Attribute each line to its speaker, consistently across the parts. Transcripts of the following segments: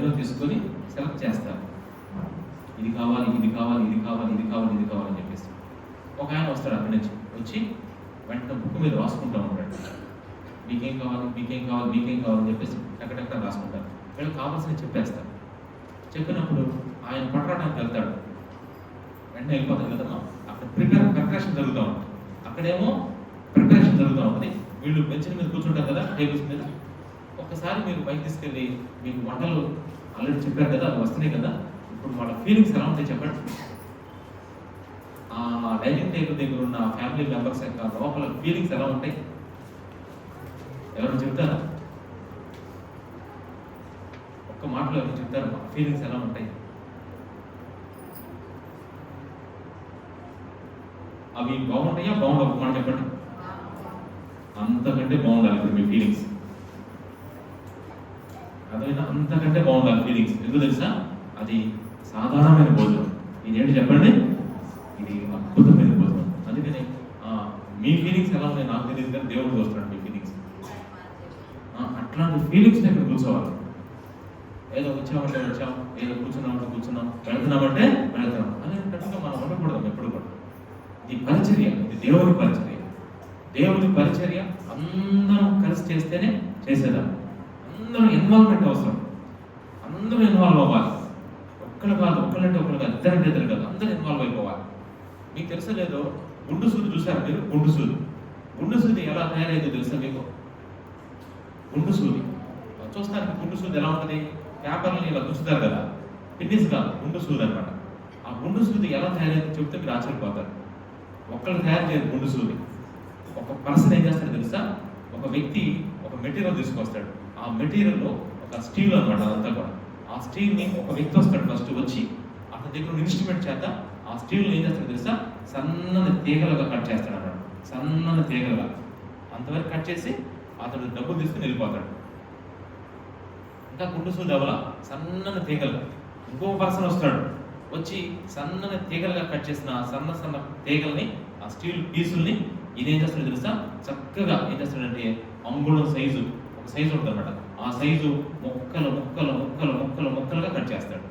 Speaker 1: Menu తీసుకొని select చేస్తారు. ఇది కావాలి, ఇది కావాలి, ఇది కావాలి, ఇది కావాలి, ఇది కావాలని చెప్పేసి ఒక ఆయన వస్తాడు అక్కడి నుంచి వచ్చి వెంటనే బుక్ మీద రాసుకుంటూ ఉంటాడు. మీకేం కావాలి, మీకేం కావాలి, మీకేం కావాలని చెప్పేసి ఎక్కడెక్కడ రాసుకుంటారు. వీళ్ళకి కావాల్సిన చెప్పేస్తారు. చెప్పినప్పుడు ఆయన పట్టడానికి వెళ్తాడు. వెంటనే వెళ్ళిపోతాడు కదమ్మా. అక్కడ ప్రిపరేషన్ జరుగుతూ ఉంటుంది. అక్కడేమో ప్రిపరేషన్ జరుగుతూ ఉంటుంది. వీళ్ళు బెంచ్ల మీద కూర్చుంటారు కదా, టేబుల్స్ మీద. ఒక్కసారి మీరు బయట తీసుకెళ్ళి మీకు వంటలు ఆల్రెడీ చెప్పారు కదా, అవి వస్తున్నాయి కదా, ఇప్పుడు వాళ్ళ ఫీలింగ్స్ ఎలా ఉంటాయి చెప్పండి. ఆ డైనింగ్ టేబుల్ దగ్గర ఉన్న ఫ్యామిలీ మెంబర్స్ యొక్క లోపల ఫీలింగ్స్ ఎలా ఉంటాయి ఎవరు చెప్తారా? ఒక్క మాటలో ఎవరు చెప్తారు ఫీలింగ్స్ ఎలా ఉంటాయి? అవి బాగుంటాయా బాగుండవు మనం చెప్పండి. అంతకంటే బాగుండాలి ఇప్పుడు మీ ఫీలింగ్స్. అదైనా అంతకంటే బాగుండాలి ఫీలింగ్స్. ఎందుకు తెలుసా? అది సాధారణమైన భోజనం. ఇదేంటి చెప్పండి? ఇది అద్భుతమైన భోజనం. అందుకని మీ ఫీలింగ్స్ ఎలా ఉన్నాయి నాకు తెలియదు కానీ దేవుడు చూస్తున్నాడు మీ ఫీలింగ్స్. అట్లాంటి ఫీలింగ్స్ ఇక్కడ కూర్చోవాలి. ఏదో వచ్చామంటే వచ్చాం, ఏదో కూర్చున్నామంటే కూర్చున్నాం, వెళ్తున్నామంటే వెళ్తున్నాం అనేటట్టుగా మనం ఉండకూడదు ఎప్పుడు కూడా. ఇది పరిచర్య, ఇది దేవుని పరిచర్య. దేవుని పరిచర్య అందరం కలిసి చేస్తేనే చేసేదాం. అందరూ ఇన్వాల్వ్మెంట్ అవసరం. అందరూ ఇన్వాల్వ్ అవ్వాలి. ఒక్కరు కాదు, ఒకళ్ళంటే ఒకరు కాదు, ఇద్దరంటే ఇద్దరు కాదు, అందరూ ఇన్వాల్వ్ అయిపోవాలి. మీకు తెలుసా లేదో గుండు సూది చూసారు మీరు? గుండు సూది. గుండు సూది ఎలా తయారైందో తెలుసా మీకు? గుండు సూది చూస్తానికి గుండు సూది ఎలా ఉంటుంది? పేపర్ని ఇలా గుచ్చుతారు కదా, పిన్నిస్ కాదు, గుండు సూది అనమాట. ఆ గుండు సూది ఎలా తయారైందో చెప్తే మీరు ఆశ్చర్యపోతారు. ఒక్కళ్ళు తయారు చేయరు గుండు సూది. ఒక పర్సన్ ఏం చేస్తాడు తెలుసా? ఒక వ్యక్తి ఒక మెటీరియల్ తీసుకొస్తాడు. ఆ మెటీరియల్లో ఒక స్టీల్ అనమాట అదంతా కూడా. ఆ స్టీల్ని ఒక వ్యక్తి వస్తాడు ఫస్ట్ వచ్చి అతని దగ్గర ఇన్స్ట్రుమెంట్ చేత ఆ స్టీల్ ఏం చేస్తాడు తెలుసా? సన్నని తీగలుగా కట్ చేస్తాడు అన్నమాట. సన్నని తీగలుగా అంతవరకు కట్ చేసి అతడు డబ్బులు తీసుకుని వెళ్ళిపోతాడు. ఇంకా గుండు సూది అవల సన్నని తీగలు. ఇంకో పర్సన్ వస్తాడు వచ్చి సన్నని తీగలుగా కట్ చేసిన సన్న సన్న తీగల్ని ఆ స్టీల్ పీసుల్ని ఇదేం చేస్తాడు తెలుసా? చక్కగా ఏం చేస్తాడంటే అంగుళం సైజు ఒక సైజు ఉంటుంది అనమాట. ఆ సైజు ముక్కలు ముక్కలు ముక్కలు ముక్కలు ముక్కలుగా కట్ చేస్తాడు.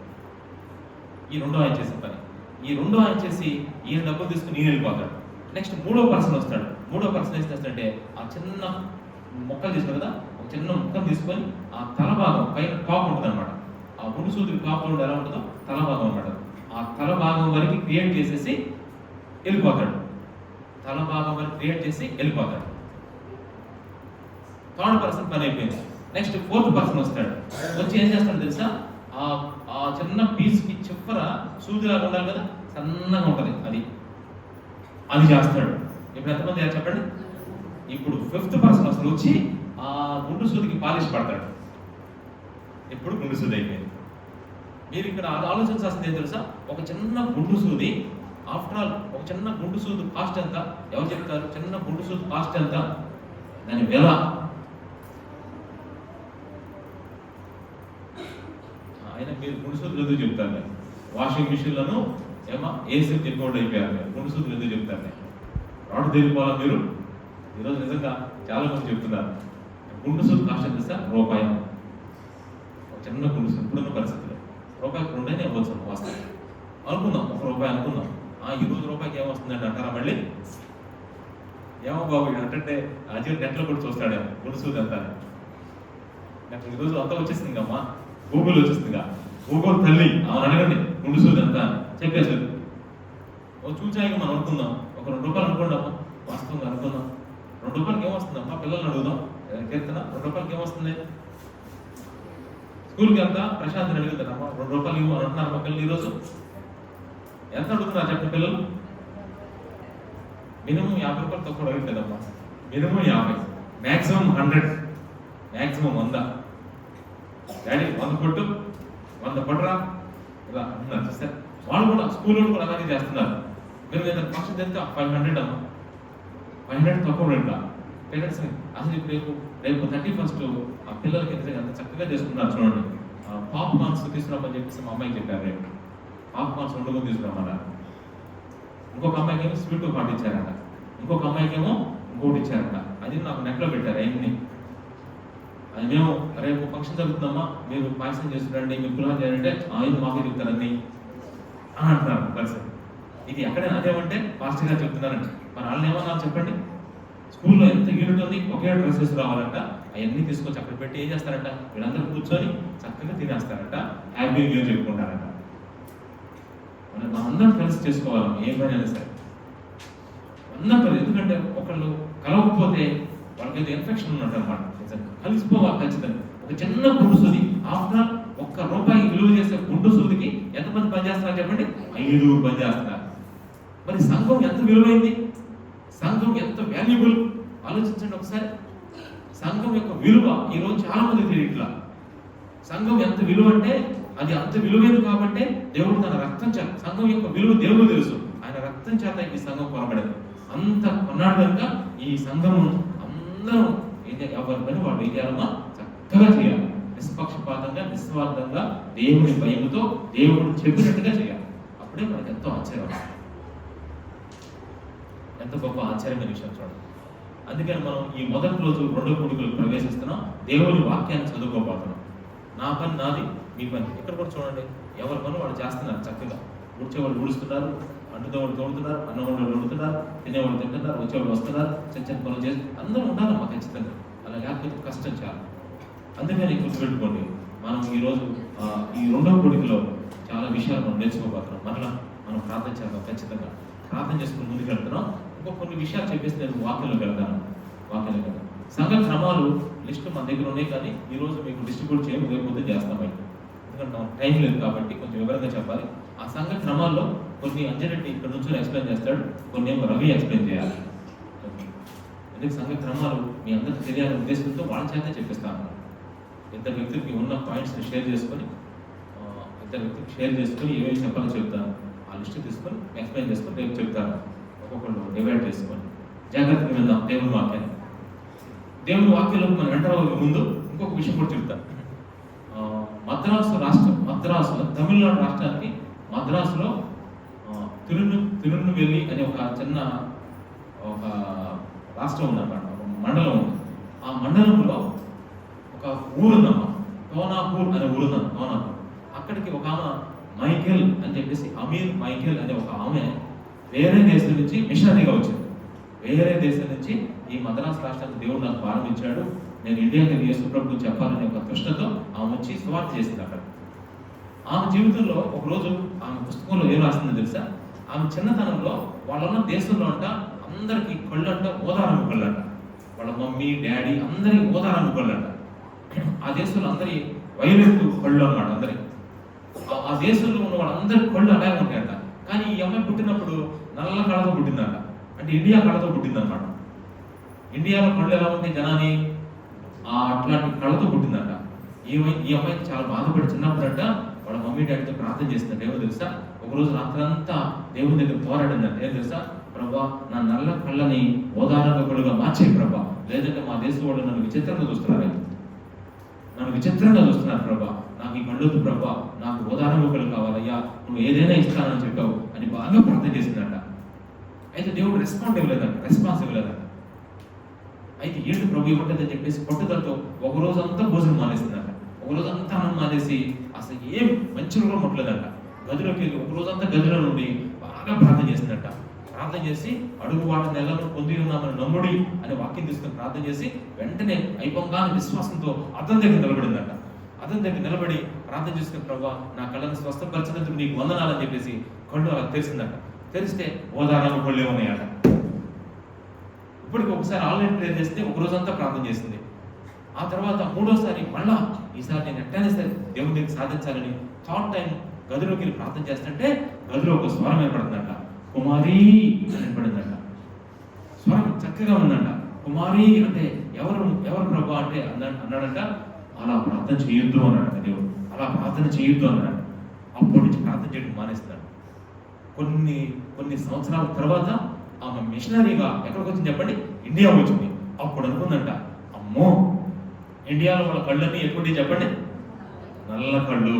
Speaker 1: ఈ రెండో ఆయన చేసిన పని. ఈ రెండో ఆయన చేసి ఈయన డబ్బులు తీసుకుని ఈయన వెళ్ళిపోతాడు. నెక్స్ట్ మూడో పర్సన్ వస్తాడు. మూడో పర్సన్ ఏం చేస్తాడంటే ఆ చిన్న మొక్కలు తీసుకుని కదా, ఒక చిన్న ముక్కలు తీసుకొని ఆ తల భాగం పైన టాప్ ఉంటుంది అనమాట. ఆ గుండు సూది టాప్ లో ఎలా ఉంటుందో తల భాగం అనమాట. ఆ తల భాగం వరకు క్రియేట్ చేసేసి వెళ్ళిపోతాడు. తల భాగం వరకు క్రియేట్ చేసి వెళ్ళిపోతాడు. థర్డ్ పర్సన్ పని అయిపోయింది. నెక్స్ట్ ఫోర్త్ పర్సన్ వస్తాడు. వచ్చి ఏం చేస్తాడు తెలుసా? ఆ చిన్న పీస్కి చివర సూదిలాగా ఉండాలి కదా, సన్నగా ఉంటుంది, అది చేస్తాడు. ఇప్పుడు ఎంతమంది చెప్పండి? ఇప్పుడు ఫిఫ్త్ పర్సన్ అసలు వచ్చి ఆ గుండు సూదికి పాలిష్ పడతాడు. ఎప్పుడు గుండు సూది అయిపోయింది. మీరు ఇక్కడ ఆలోచించాల్సింది ఏం తెలుసా? ఒక చిన్న గుండు సూది, ఆఫ్టర్ ఆల్ ఒక చిన్న గుండు సూది కాస్ట్ ఎంత? ఎవరు చెప్తారు? చిన్న గుండు సూది కాస్ట్ ఎంత? దాని వెల ఆయన మీరు గుండు సూదులు ఎందుకు చెప్తారు? వాషింగ్ మిషన్లను ఏమో ఏసీ చెప్పకుండా అయిపోయారు. గుండు సూదులు ఎందుకు చెప్తారు? రాడు తెలిపోవాలా మీరు? ఈరోజు నిజంగా చాలా మంది చెప్తున్నారు గుండు సూది కాస్ట్ ఎంత సార్? రూపాయి. ఒక చిన్న గుండు సూది ఇప్పుడున్న పరిస్థితుల్లో రూపాయికి రెండైనా ఇవ్వచ్చు వస్తాయి అనుకుందాం. ₹1 అనుకుందాం. ఈరోజు రూపాయికి ఏమొస్తుందండి అంటారా మళ్ళీ? ఏమో బాబు అంటే అజీ నెట్లో కూడా చూస్తాడేమో గుండు సూది అంతా. నాకు ఈరోజు అంతా వచ్చేసింది అమ్మా, గూగుల్ వచ్చేసిందిగా. గూగుల్ తల్లి అడగండి గుండు సూది అంతా చెప్పేసారు. చూచాయిగా మనం అనుకుందాం, ఒక ₹2 అనుకోండి అమ్మా, వాస్తవంగా అనుకుందాం. ₹2 ఏమొస్తుందమ్మా? పిల్లల్ని అడుగుదాం. కీర్తన ₹2 ఏమొస్తుంది? స్కూల్కి వెళ్తా ప్రశాంత్ని అడుగుతానమ్మా, ₹2 ఇవ్వు అని అంటున్నారు మా పిల్లలు. ఈరోజు ఎంత అడుగుతున్నారు చెప్పండి పిల్లలు? మినిమం ₹50 తక్కువ అడుగుతుందమ్మా. Minimum 50, maximum 100, maximum 100. డాడీ 100 కొట్టు, 100 కొట్టరా ఇలా అంటున్నారు. సార్ వాళ్ళు కూడా స్కూల్ కూడా అలాగే చేస్తున్నారు. మీరు ఏదైనా ఫంక్షన్ చేస్తే 500 అమ్మా, 500 తక్కువ రేట్లా పేరెంట్స్. అసలు ఇప్పుడు రేపు 31st ఆ పిల్లలకి ఎంత చక్కగా చేసుకున్నారు చూడండి. పాప్కార్న్స్ తీసుకురామని చెప్పేసి మా అమ్మాయికి చెప్పారు. రేపు పాప్కార్న్స్ 2 తీసుకురామన్నారు. ఇంకొక అమ్మాయికి ఏమో స్వీట్ పాటించారంట, ఇంకొక అమ్మాయికి ఏమో ఇంకోటి ఇచ్చారంట. అది నాకు నెట్లో పెట్టారు. అయింది అది మేము రేపు ఫంక్షన్ జరుగుతుందమ్మా, మీరు పాయసం చేస్తున్నారండి, మీరు పులావ్ చేయాలంటే ఆయన మాకే చెప్తారని అంటున్నారు పరిస్థితి. ఇది ఎక్కడైనా అదేమంటే పాస్టర్ గారు చెప్తున్నారండి, మరి వాళ్ళని ఏమన్నా చెప్పండి. స్కూల్లో ఎంత యూనిట్ ఉంది, ఒకే డ్రెస్సెస్ రావాలంట, అవన్నీ తీసుకొచ్చి అక్కడ పెట్టి ఏం చేస్తారంట, వీళ్ళందరూ కూర్చొని చక్కగా తినేస్తారంట, హ్యాపీ న్యూ ఇయర్ చెప్పుకుంటారంట. మనం అందరం కలిసి చేసుకోవాలి ఏ పని అయినా సరే, అందరూ. ఎందుకంటే ఒకళ్ళు కలవకపోతే వాళ్ళకి ఏదో ఇన్ఫెక్షన్ ఉన్నట్టు అనమాట. కలిసిపోవాలి ఖచ్చితంగా. ఒక చిన్న గుండు సూది, ఆఫ్టర్ ₹1 విలువ చేసే గుండు సూదికి ఎంతమంది పనిచేస్తున్నారు చెప్పండి? 5 పనిచేస్తున్నారు. మరి సంఘం ఎంత విలువైంది, సంఘం ఎంత వాల్యుబుల్ ఆలోచించండి ఒకసారి. సంఘం యొక్క విలువ ఈరోజు చాలా మంది తెలియట్లా. సంఘం ఎంత విలువ అంటే అది అంత విలువైంది కాబట్టి దేవుడు తన రక్తం చేత, సంఘం యొక్క విలువ దేవుడు తెలుసు, ఆయన రక్తం చేత ఈ సంఘం కొనబడింది. అంత కొన్నాడు కనుక ఈ సంఘము అందరూ ఎవరి పని వాళ్ళు ఏం చేయాలమ్మా, చక్కగా చేయాలి, నిష్పక్షపాతంగా నిస్వార్థంగా దేవుడి భయముతో దేవుడు చెప్పినట్టుగా చేయాలి. అప్పుడే మనకు ఎంతో ఆశ్చర్యం, ఎంత గొప్ప ఆశ్చర్యమైన విషయం చూడండి. అందుకని మనం ఈ మొదటి రోజు 2వ కూడికలు ప్రవేశిస్తున్నాం, దేవుని వాక్యాన్ని చదువుకోబోతున్నాం. నా పని నాది, మీ పని. ఇక్కడ కూడా చూడండి, ఎవరి పని వాళ్ళు చేస్తున్నారు చక్కగా. ఊడ్చేవాళ్ళు ఊడుస్తున్నారు, అంటున్నవాళ్ళు తోడుతున్నారు, అన్నవాళ్ళు వండుతున్నారు, తినేవాళ్ళు తింటున్నారు, వచ్చేవాళ్ళు వస్తున్నారు, చిన్న చిన్న పనులు చేసి అందరూ ఉండాలమ్మా ఖచ్చితంగా. అలా లేకపోతే కష్టం చాలా. అందుకని గుర్తుపెట్టుకోండి, మనం ఈరోజు ఈ 2వ కూడికలో చాలా విషయాలు మనం నేర్చుకోబోతున్నాం. మరలా మనం ప్రార్థన చేద్దాం, ఖచ్చితంగా ప్రార్థన చేసుకుని ముందుకు వెళ్తున్నాం. కొన్ని విషయాలు చెప్పేసి నేను వాక్యంలోకి వెళ్తాను. సంఘ క్రమాలు లిస్టు మన దగ్గర ఉన్నాయి, కానీ ఈరోజు మీకు డిస్ట్రిబ్యూట్ చేయకపోతే చేస్తామని, ఎందుకంటే టైం లేదు కాబట్టి కొంచెం వివరంగా చెప్పాలి. ఆ సంఘ క్రమాల్లో కొన్ని అంజరెడ్డి ఇక్కడ నుంచి ఎక్స్ప్లెయిన్ చేస్తాడు, కొన్ని ఏమో రవి ఎక్స్ప్లెయిన్ చేయాలి. ఎందుకు సంఘ క్రమాలు మీ అందరికీ తెలియాలనే ఉద్దేశంతో వాళ్ళ చేత చెప్పిస్తాను. ఇద్దరు వ్యక్తులకి ఉన్న పాయింట్స్ని షేర్ చేసుకొని ఏమేమి చెప్పాలో చెప్తాను. ఆ లిస్ట్ తీసుకొని ఎక్స్ప్లెయిన్ చేసుకొని రేపు చెప్తాను. ఒక్కొక్కళ్ళు డివైడ్ చేసుకొని జాగ్రత్తగా వెళ్దాం దేవుని వాక్యాన్ని. దేవుని వాక్యంలోకి మనం ఎంటర్ అవ్వక ముందు ఇంకొక విషయం కూడా చెప్తాను. మద్రాసులో తమిళనాడు రాష్ట్రానికి మద్రాసులో తిరునెల్వేలి అనే ఒక చిన్న ఒక రాష్ట్రం ఉందన్నమాట, ఒక మండలం ఉంది. ఆ మండలంలో ఒక ఊరుందమ్మా, కోనాపూర్ అనే ఊరుందమ్మ. కోనాపూర్ అక్కడికి ఒక ఆమె మైకేల్ అని చెప్పేసి, అమీర్ మైకేల్ అనే ఒక ఆమె వేరే దేశం నుంచి మిషనరీగా వచ్చింది. వేరే దేశం నుంచి ఈ మద్రాసు రాష్ట్రానికి దేవుడు నాకు ప్రారంభించాడు, నేను ఇండియాకి యేసు ప్రభువు చెప్పాలనే ఒక తృష్ణతో ఆమె వచ్చి సువార్త చేసింది అక్కడ. ఆమె జీవితంలో ఒకరోజు ఆమె పుస్తకంలో ఏం రాస్తుందో తెలుసా? ఆమె చిన్నతనంలో వాళ్ళన్న దేశంలో అంట అందరికి కళ్ళంట ఓదారమ్మ కళ్ళంట, వాళ్ళ మమ్మీ డాడీ అందరి ఓదారమ్మ కళ్ళంట. ఆ దేశంలో అందరి వైలెట్ కళ్ళు అన్నమాట, అందరి ఆ దేశంలో ఉన్న వాళ్ళందరి కళ్ళు అలాగే ఉంటాయంట. కానీ ఈ అమ్మాయి పుట్టినప్పుడు నల్ల కళతో పుట్టిందంట, అంటే ఇండియా కళతో పుట్టిందనమాట. ఇండియాలో కళ్ళు ఎలా ఉంటాయి జనాన్ని, అట్లాంటి కళతో పుట్టిందంట. ఈ అమ్మాయికి చాలా బాధపడి చిన్నప్పుడంట వాళ్ళ మమ్మీ డాడీతో ప్రార్థన చేస్తుందంట. ఏమో తెలుసా, ఒకరోజు రాత్రంతా దేవుని దగ్గర పోరాడిందంట. ఏం తెలుసా, ప్రభా నా నల్ల కళ్ళని ఓదారకులుగా మార్చే ప్రభా, లేదంటే మా దేశం వాళ్ళు నన్ను విచిత్రంగా చూస్తున్నారు ప్రభా, నాకు ఈ కళ్ళొద్దు ప్రభా, నాకు ఓదారకులు కావాలయ్యా, నువ్వు ఏదైనా ఇస్తానని చెప్పావు అని బాగా ప్రార్థన చేసిందంట. అయితే దేవుడు రెస్పాన్స్ ఇవ్వలేదంట. అయితే ఏంటి ప్రభు ఇవ్వట్లేదని చెప్పేసి పట్టుదలతో ఒక రోజంతా భోజనం మానేసిందంట. ఒక రోజంతా అన్నం మానేసి అసలు ఏం మంచిగా కూడా ముట్టలేదంట. గదిలోకి వెళ్ళి ఒక రోజంతా గదిలో నుండి బాగా ప్రార్థన చేసిందంట. ప్రార్థన చేసి అడుగు వాటి నెలను పొంది ఉన్నామని నమ్ముడి అనే వాక్యం తీసుకుని ప్రార్థన చేసి వెంటనే అయిపోగానే విశ్వాసంతో అతని దగ్గర నిలబడిందంట. అతని దగ్గర నిలబడి ప్రార్థన చేసుకుని ప్రభా నా కళ్ళను స్వస్థపరిచినందుకు నీకు వందనాలని చెప్పేసి కళ్ళు అలా తెరిసిందంట. తెరిస్తే ఓదారమ్మ కళ్ళు ఉన్నాయట. ఇప్పటికి ఒకసారి ఆన్లైన్ ప్రేయర్ చేస్తే ఒక రోజంతా ప్రార్థన చేసింది. ఆ తర్వాత మూడోసారి మళ్ళా ఈసారి నేను ఎట్టైనా సరే దేవుని దగ్గర సాధించాలని థర్డ్ టైం గదిలోకి వెళ్ళి ప్రార్థన చేస్తుంటే గదిలో ఒక స్వరం ఏర్పడుతుందంట, కుమారి అని ఏర్పడిందంట. స్వరం చక్కగా ఉందంట. కుమారి అంటే ఎవరు ప్రభా అంటే అన్నాడంట, అలా ప్రార్థన చేయొద్దు అన్నాడంట దేవుడు. అలా ప్రార్థన చేయొద్దు అన్నాడు. అప్పటి నుంచి ప్రార్థన చేయడం మానేస్తాడు. కొన్ని సంవత్సరాల తర్వాత ఆమె మిషనరీగా ఎక్కడికి వచ్చింది చెప్పండి, ఇండియా వచ్చింది. అప్పుడు అనుకుందంట, అమ్మో ఇండియాలో వాళ్ళ కళ్ళన్నీ ఎటువంటి చెప్పండి, నల్ల కళ్ళు,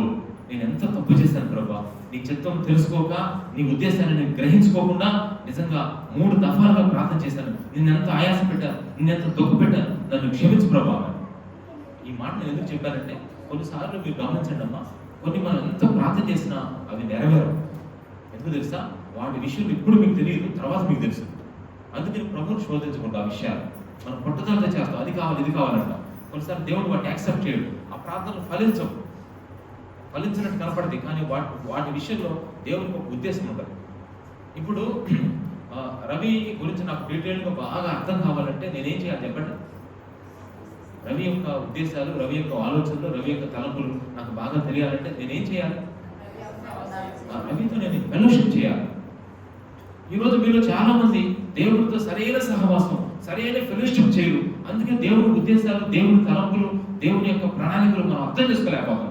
Speaker 1: నేను ఎంత తప్పు చేశాను ప్రభా, నీ చిత్తం తెలుసుకోక నీ ఉద్దేశాన్ని నేను గ్రహించుకోకుండా నిజంగా 3 దఫాలుగా ప్రార్థన చేశాను, నిన్నెంత ఆయాస పెట్టాను, నిన్నెంత దుఃఖ పెట్టాను, నన్ను క్షమించు ప్రభా. ఈ మాట నేను ఎందుకు చెప్పానంటే, కొన్నిసార్లు మీరు గమనించండి అమ్మా, కొన్ని మనం ఎంత ప్రార్థన చేసినా అవి నెరవేరవు. ఎందుకు తెలుసా? వాటి విషయం ఇప్పుడు మీకు తెలియదు, తర్వాత మీకు తెలుసు. అందుకని ప్రభువుని శోధించకుండా ఆ విషయాలు మనం పట్టుదలతో చేస్తాం, అది కావాలి ఇది కావాలంట. కొన్నిసార్లు దేవుడు వాటిని యాక్సెప్ట్ చేయడు, ఆ ప్రార్థనలు ఫలించినట్టు కనపడది, కానీ వాటి విషయంలో దేవునికి ఒక ఉద్దేశం ఉంటుంది. ఇప్పుడు రవి గురించి నాకు డీటెయిల్గా బాగా అర్థం కావాలంటే నేనేం చేయాలి చెప్పండి? రవి యొక్క ఉద్దేశాలు, రవి యొక్క ఆలోచనలు, రవి యొక్క తలంపులు నాకు బాగా తెలియాలంటే నేనేం చేయాలి? రవితో నేను ఫెలోషిప్ చేయాలి. ఈరోజు మీలో చాలా మంది దేవుడితో సరైన సహవాసం, సరైన ఫెలోషిప్ చేయరు. అందుకే దేవుడి ఉద్దేశాలు, దేవుడి తలంపులు, దేవుని యొక్క ప్రణాళికలు మనం అర్థం చేసుకోలేకపోతాం.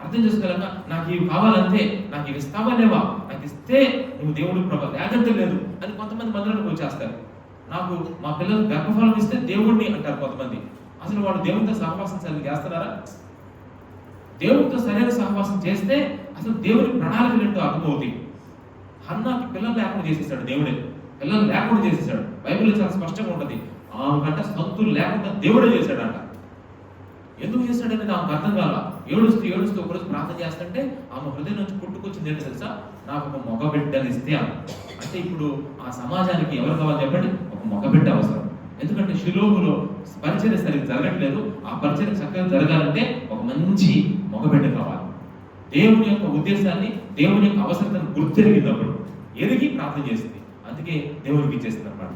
Speaker 1: అర్థం చేసుకోలేక నాకు ఇవి కావాలంటే, నాకు ఇవి ఇస్తావనేవా, నాకు ఇస్తే నువ్వు దేవుడు ప్రభావం, లేదంటే లేదు అని కొంతమంది మందిరానికి వచ్చేస్తారు. నాకు మా పిల్లలు గర్భఫలం ఇస్తే దేవుడిని అంటారు కొంతమంది. అసలు వాళ్ళు దేవుడితో సహవాసం సరిగ్గా చేస్తున్నారా? దేవుడితో సరైన సహవాసం చేస్తే అసలు దేవుడి ప్రణాళికలు ఏంటో అర్థమవుతాయి. హన్నాకి పిల్లలు లేకుండా చేసేసాడు దేవుడే, పిల్లలు లేకుండా చేసేసాడు. బైబిల్లో చాలా స్పష్టంగా ఉంటుంది, ఆమె గంట సంతులు లేకుండా దేవుడే చేశాడంట. ఎందుకు చేశాడనేది ఆమెకు అర్థం కాల. ఏడుస్తూ ఒకరోజు ప్రార్థన చేస్తుంటే ఆమె హృదయం నుంచి పుట్టుకొచ్చింది ఏంటో తెలుసా? నాకు ఒక మగబిడ్డని ఇస్తే. అంటే ఇప్పుడు ఆ సమాజానికి ఎవరు కావాలి చెప్పండి? ఒక మగబిడ్డ అవసరం. ఎందుకంటే షిలోహులో పరిచర్య సరిగ్గా జరగట్లేదు. ఆ పరిచర్య చక్కగా జరగాలంటే ఒక మంచి మగబిడ్డ కావాలి. దేవుని యొక్క ఉద్దేశాన్ని, దేవుని యొక్క అవసరతను గుర్తెరిగినప్పుడు ఎరిగి ప్రార్థన చేసింది. అందుకే దేవునికి ఇచ్చేసింది అన్నమాట.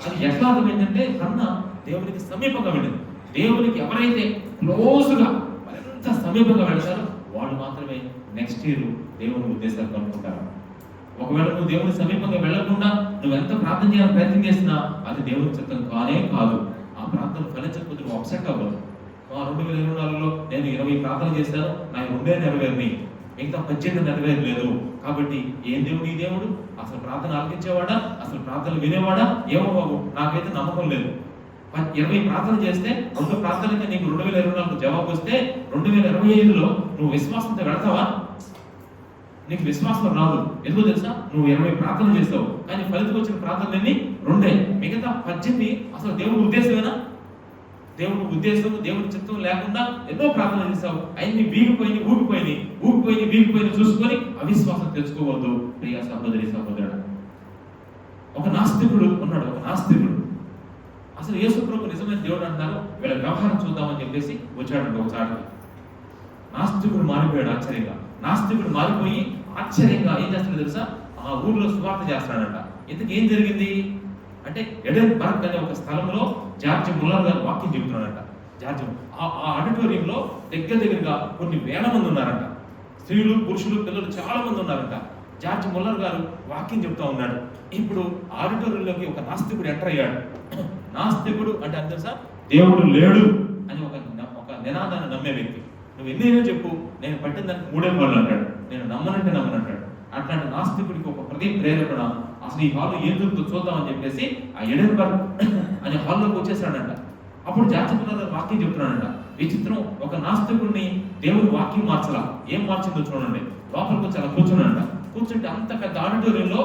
Speaker 1: అది ఎట్లా అర్థమైందంటే, హన్నా దేవునికి సమీపంగా వెళ్ళింది. దేవునికి ఎవరైతే క్లోజ్గా మరింత సమీపంగా వెళ్తారో వాళ్ళు మాత్రమే నెక్స్ట్ ఇయర్ దేవుని ఉద్దేశాలు కనుక్కుంటారు. ఒకవేళ నువ్వు దేవుని సమీపంగా వెళ్లకుండా నువ్వు ఎంత ప్రార్థన చేయాలని ప్రయత్నం చేసినా అది దేవుని చిత్తం కానే కాదు. ఆ ప్రార్థన ఫలించకపోతే నువ్వు అప్సెట్ అవ్వదు. 2024లో నేను 20 ప్రార్థన చేశాను, నాకు 2 నెరవేరినాయి, మిగతా 18 నెరవేరలేదు. కాబట్టి ఏం దేవుడు ఈ దేవుడు? అసలు ప్రార్థన ఆలకించేవాడా? అసలు ప్రార్థనలు వినేవాడా? ఏమో బాబు, నాకైతే నమ్మకం లేదు. 20 ప్రార్థన చేస్తే 2 ప్రార్థనలకి నీకు 2024 జవాబు వస్తే 2025లో నువ్వు విశ్వాసంతో వెళ్తావా? నీకు విశ్వాసం రాదు. ఎందుకో తెలుసా? నువ్వు 20 ప్రార్థన చేస్తావు, కానీ ఫలితం వచ్చిన ప్రార్థనలన్నీ 2. మిగతా 18 అసలు దేవుడి ఉద్దేశమేనా? దేవుడి ఉద్దేశం, దేవుడి చిత్తం లేకుండా ఎన్నో ప్రార్థన చేస్తావు. అవన్నీ వీగిపోయి చూసుకొని అవిశ్వాసం తెచ్చుకోవద్దు ప్రియ సహోదరి సహోదరుడు. ఒక నాస్తికుడు ఉన్నాడు, ఒక నాస్తికుడు. అసలు యేసు ప్రభు నిజమైన దేవుడు అంటారు, వీళ్ళ వ్యవహారం చూద్దామని చెప్పేసి వచ్చాడు ఒకసారి. నాస్తికుడు మారిపోయాడు ఆశ్చర్యంగా. నాస్తికుడు మారిపోయి ఆశ్చర్యంగా ఏం చేస్తాడో తెలుసా? ఆ ఊర్లో సువార్త చేస్తాడంట. ఇంతకు ఏం జరిగింది అంటే, ఎడెన్బర్గ్ అనే ఒక స్థలంలో జార్జ్ ముల్లర్ గారు వాక్యం చెబుతున్నాడంట. ఆ ఆడిటోరియంలో దగ్గరగా కొన్ని వేల మంది ఉన్నారంట. స్త్రీలు, పురుషులు, పిల్లలు చాలా మంది ఉన్నారంట. జార్జ్ ముల్లర్ గారు వాక్యం చెప్తా ఉన్నాడు. ఇప్పుడు ఆడిటోరియంలోకి ఒక నాస్తికుడు ఎంటర్ అయ్యాడు. నాస్తికుడు అంటే అంత తెలుసా? దేవుడు లేడు అని ఒక నినాదాన్ని నమ్మే వ్యక్తి. నువ్వు ఎన్నైనా చెప్పు, నేను పట్టిన దానికి 3 పనులు అంటాడు. నేను నమ్మనంటాడు. అట్లాంటి నాస్తికుడికి ఒక ప్రేరేపణ, అసలు ఈ హాల్లో ఏం జరుగుతుందో చూద్దామని చెప్పేసి ఆ ఎడెన్బర్గ్ అనే హాల్లోకి వచ్చేసాడంట. అప్పుడు జార్జ్ ముల్లర్ గారు వాక్యం చెప్తున్నాడంట. విచిత్రం, ఒక నాస్తికుడిని దేవుని వాక్యం మార్చలా. ఏం మార్చిందో చూడండి. లోపలికి వచ్చి అలా కూర్చున్నాడంట. కూర్చుంటే అంత పెద్ద ఆడిటోరియంలో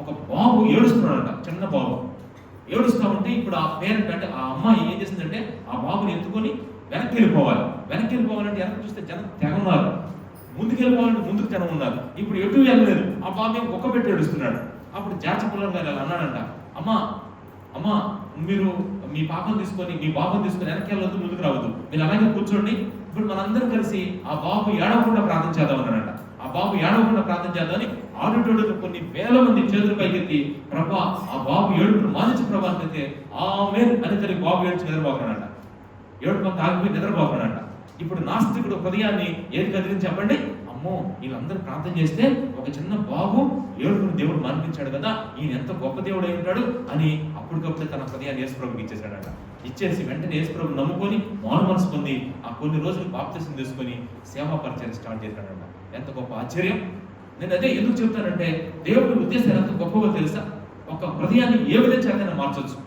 Speaker 1: ఒక బాబు ఏడుస్తున్నాడంట. చిన్న బాబు ఏడుస్తా ఉంటే ఇప్పుడు ఆ పేరెంట్ అంటే ఆ అమ్మాయి ఏం చేసిందంటే ఆ బాబుని ఎత్తుకొని వెనక్కి వెళ్ళిపోవాలంటే వెనక్కి చూస్తే జనం తెగ ఉన్నారు, ముందుకు వెళ్ళిపోవాలంటే ముందుకు జనం ఉన్నారు. ఇప్పుడు ఎటు వెళ్ళలేదు. ఆ బాబు ఒక్క పెట్టి ఏడుస్తున్నాడు. అప్పుడు జార్జ్ ముల్లర్ గారు అలా అన్నాడంట, అమ్మా మీరు మీ బాబుని తీసుకొని వెనక్కి వెళ్ళవద్దు, ముందుకు రావద్దు, మీరు అలాగే కూర్చోండి. ఇప్పుడు మనందరం కలిసి ఆ బాబు ఏడవకుండా ప్రార్థన చేద్దాం అన్నాడంట. ఆ బాబు ఏడవకుండా ప్రార్థన చేద్దామని ఆడిటోరియంలో కొన్ని వేల మంది చేతులు పైకెత్తి, ప్రభా ఆ బాబు ఏడుపును మానించి ప్రభా అంటే ఆమేన్ అని తల్లి బాబు ఏడ్చి నిద్రపోతాడంట. ఏడుపు తాగిపోయి నిద్రపోతాడంట. ఇప్పుడు నాస్తికుడు హృదయాన్ని ఏది కదిలించి చెప్పండి? అమ్మో, వీళ్ళందరూ ప్రార్థన చేస్తే ఒక చిన్న బాబు ఏడుపును దేవుడు మాన్పించాడు కదా, ఈయన ఎంత గొప్ప దేవుడు అయి ఉంటాడు అని అప్పటికప్పుడే తన హృదయాన్ని యేసుప్రభుకి ఇచ్చేసాడట. ఇచ్చేసి వెంటనే యేసుప్రభు నమ్ముకొని మారు మనసు పొంది ఆ కొన్ని రోజులు బాప్తిసం తీసుకొని సేవా పరిచయం స్టార్ట్ చేశాడంట. ఎంత గొప్ప ఆశ్చర్యం! నేను అదే ఎందుకు చెప్తానంటే, దేవుడి ఉద్దేశాలు ఎంత గొప్పగా తెలుసా? ఒక హృదయాన్ని ఏ విధంగా చేతనే మార్చొచ్చు.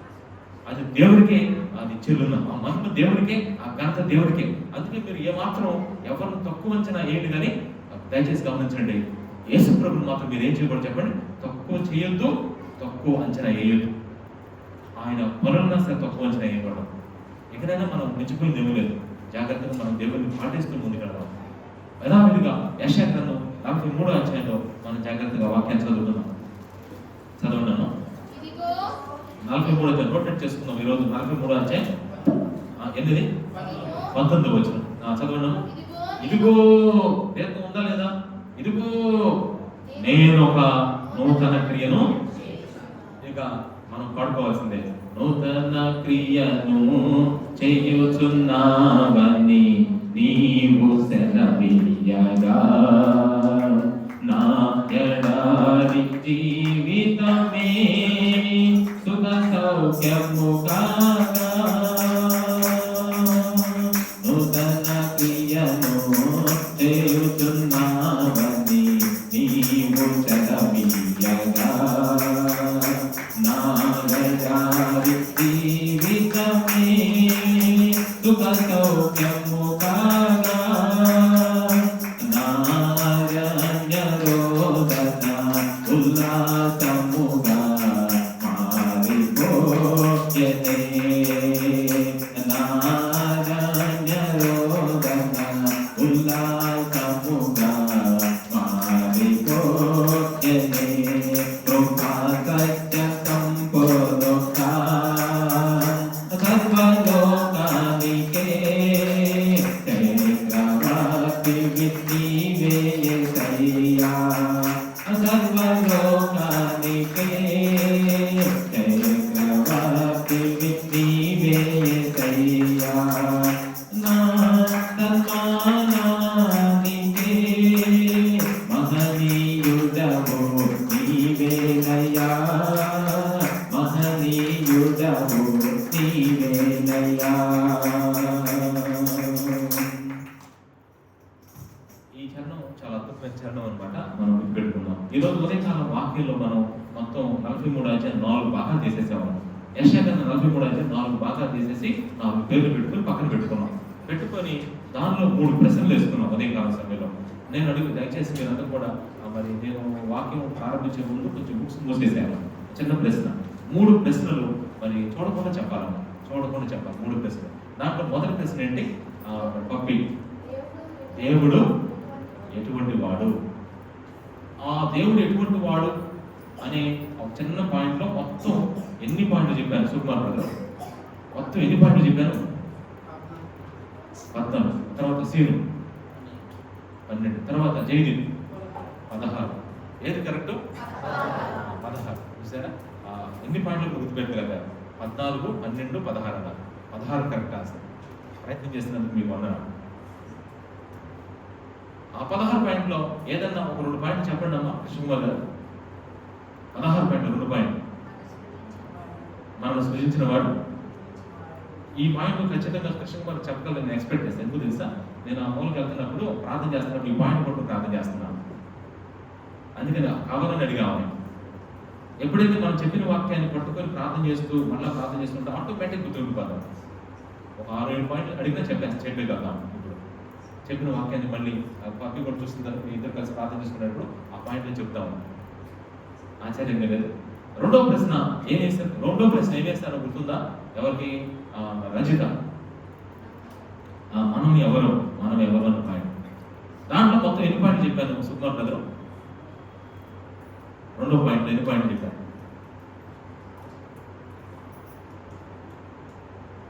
Speaker 1: అది దేవుడికే అది చెల్లున్న, ఆ మహిమ దేవుడికే, ఆ ఘనత దేవుడికే. అందుకే మీరు ఏమాత్రం ఎవరిని తక్కువ అంచనా వేయండి, కానీ దయచేసి గమనించండి, యేసు ప్రభువుని మాత్రం మీరు ఏం చేయకూడదు చెప్పండి? తక్కువ చేయొద్దు, తక్కువ అంచనా వేయొద్దు. ఆయన పనులన్నా సరే తక్కువ అంచనా వేయకూడదు. ఎక్కడైనా మనం మించిపోయింది ఏమీ లేదు. జాగ్రత్తగా మనం దేవుడిని పాటిస్తూ ముందుకెళ్దాం. యథావిధిగా యెషయా గ్రంథం 43వ అధ్యాయంలో మనం జాగ్రత్తగా వాక్యాన్ని చదువుతున్నాం. చదవన్నాను 43వ అధ్యాయం నోటెట్ చేసుకుందాం. ఈరోజు 43వ అధ్యాయం 19వ వచనం చదవన్నాను. ఇదిగో దీర్ఘం ఉందా లేదా? ఇదిగో నేను ఒక నూతన క్రియను, ఇక మనం పాడుకోవాల్సిందే. నూతన క్రియను చేయుచున్నావని నీవు సెలవీయగా నా ఎడారి జీవితమే సుఖ సౌఖ్యము కాగా. నూతన క్రియను చేయుచున్నావని నీవు సెలవీయగా నా ఎడారి జీవితమే సుఖ సౌఖ్యము కాగా. నారణ్యరోదన ఉల్లాసముగా మారిపోయెనే. నారణ్యరోదన ఉల్లాసముగా మారిపోయెనే. కృపా సత్య సంపూర్ణగా సర్వలోకానికే చైత్రవాసివి నీవే యేసయ్యా. సర్వలోకానికే చైత్రవాసివి నీవే యేసయ్యా. నా సన్మానానికే మహనీయుడవు నీవేనయ్యా. మహనీయుడవు నీవేనయ్యా. ఈ చరణం చాలా అద్భుతమైన చరణం అన్నమాట. మనం గుర్తుపెట్టుకున్నాం. ఈరోజు ఉదయకాలం వాక్యంలో మనం మొత్తం 43 అధ్యాయం 4 భాగాలు చేసేసాము. యెషయా గ్రంథం 43 అధ్యాయం 4 భాగాలు చేసేసి 4 పేర్లు పెట్టుకుని పక్కన పెట్టుకున్నాం. పెట్టుకొని దానిలో 3 ప్రశ్నలు వేసుకున్నాం ఉదయకాలం సమయంలో. నేను అడుగు దయచేసి మీరందరూ కూడా మరి నేను వాక్యం ప్రారంభించే ముందు కొంచెం బుక్స్ మూసేసాను. చిన్న ప్రశ్న, 3 ప్రశ్నలు మరి చూడకుండా చెప్పాలి. 3 ప్రశ్నలు. దాంట్లో మొదటి ప్రశ్న ఏంటి? పప్పి, దేవుడు ఎటువంటి వాడు? ఆ దేవుడు ఎటువంటి వాడు అనే ఒక చిన్న పాయింట్లో మొత్తం ఎన్ని పాయింట్లు చెప్పాను సుకుమార్ గారు? మొత్తం ఎన్ని పాయింట్లు చెప్పాను? 14. తర్వాత సీను 12. తర్వాత జైదీప్ 16. ఏది కరెక్ట్? 16. చూసారా? ఎన్ని పాయింట్లు గుర్తుపెట్టగలిగారు? 14, 12, 16 అన్నారు. 16 కరెక్ట్ ఆన్సర్. ప్రయత్నం చేసినందుకు మీకు వందనాలు. ఆ 16 పాయింట్లో ఏదన్నా ఒక 2 పాయింట్లు చెప్పండి అమ్మా కృష్ణకుమార్ గారు. 16 పాయింట్లు 2 పాయింట్లు. మనల్ని సృజించిన వాడు. ఈ పాయింట్ ఖచ్చితంగా కృష్ణకుమార్ చెప్పగలని ఎక్స్పెక్ట్ చేస్తాను. ఎందుకు తెలుసా? నేను ఆ మూలకి వెళ్తున్నప్పుడు ప్రార్థన చేస్తున్నప్పుడు ఈ పాయింట్ పట్టుకుని ప్రార్థన చేస్తున్నాను. అందుకని కావాలని అడిగామని. ఎప్పుడైతే మనం చెప్పిన వాక్యాన్ని పట్టుకొని ప్రార్థన చేస్తూ మళ్ళీ ప్రార్థన చేసుకుంటే ఆటోమేటిక్ గుర్తుండిపోతాం. ఒక 6-7 పాయింట్లు అడిగినా చెప్పగలుగుతాం. ఇప్పుడు చెప్పిన వాక్యాన్ని మళ్ళీ పక్కకి కూడా చూస్తుంటారు. మీ ఇద్దరు కలిసి ప్రార్థన చేసుకున్నప్పుడు ఆ పాయింట్లు చెప్తాము. ఆశ్చర్యంగా లేదు. రెండో ప్రశ్న ఏం వేస్తారో గుర్తుందా? ఎవరికి? రజిత. మనం ఎవరు అన్న పాయింట్. దాంట్లో మొత్తం ఎన్ని పాయింట్లు చెప్పాను సుకుమార్ బ్రదర్? 2 పాయింట్లు ఎన్ని పాయింట్లు చెప్పాను?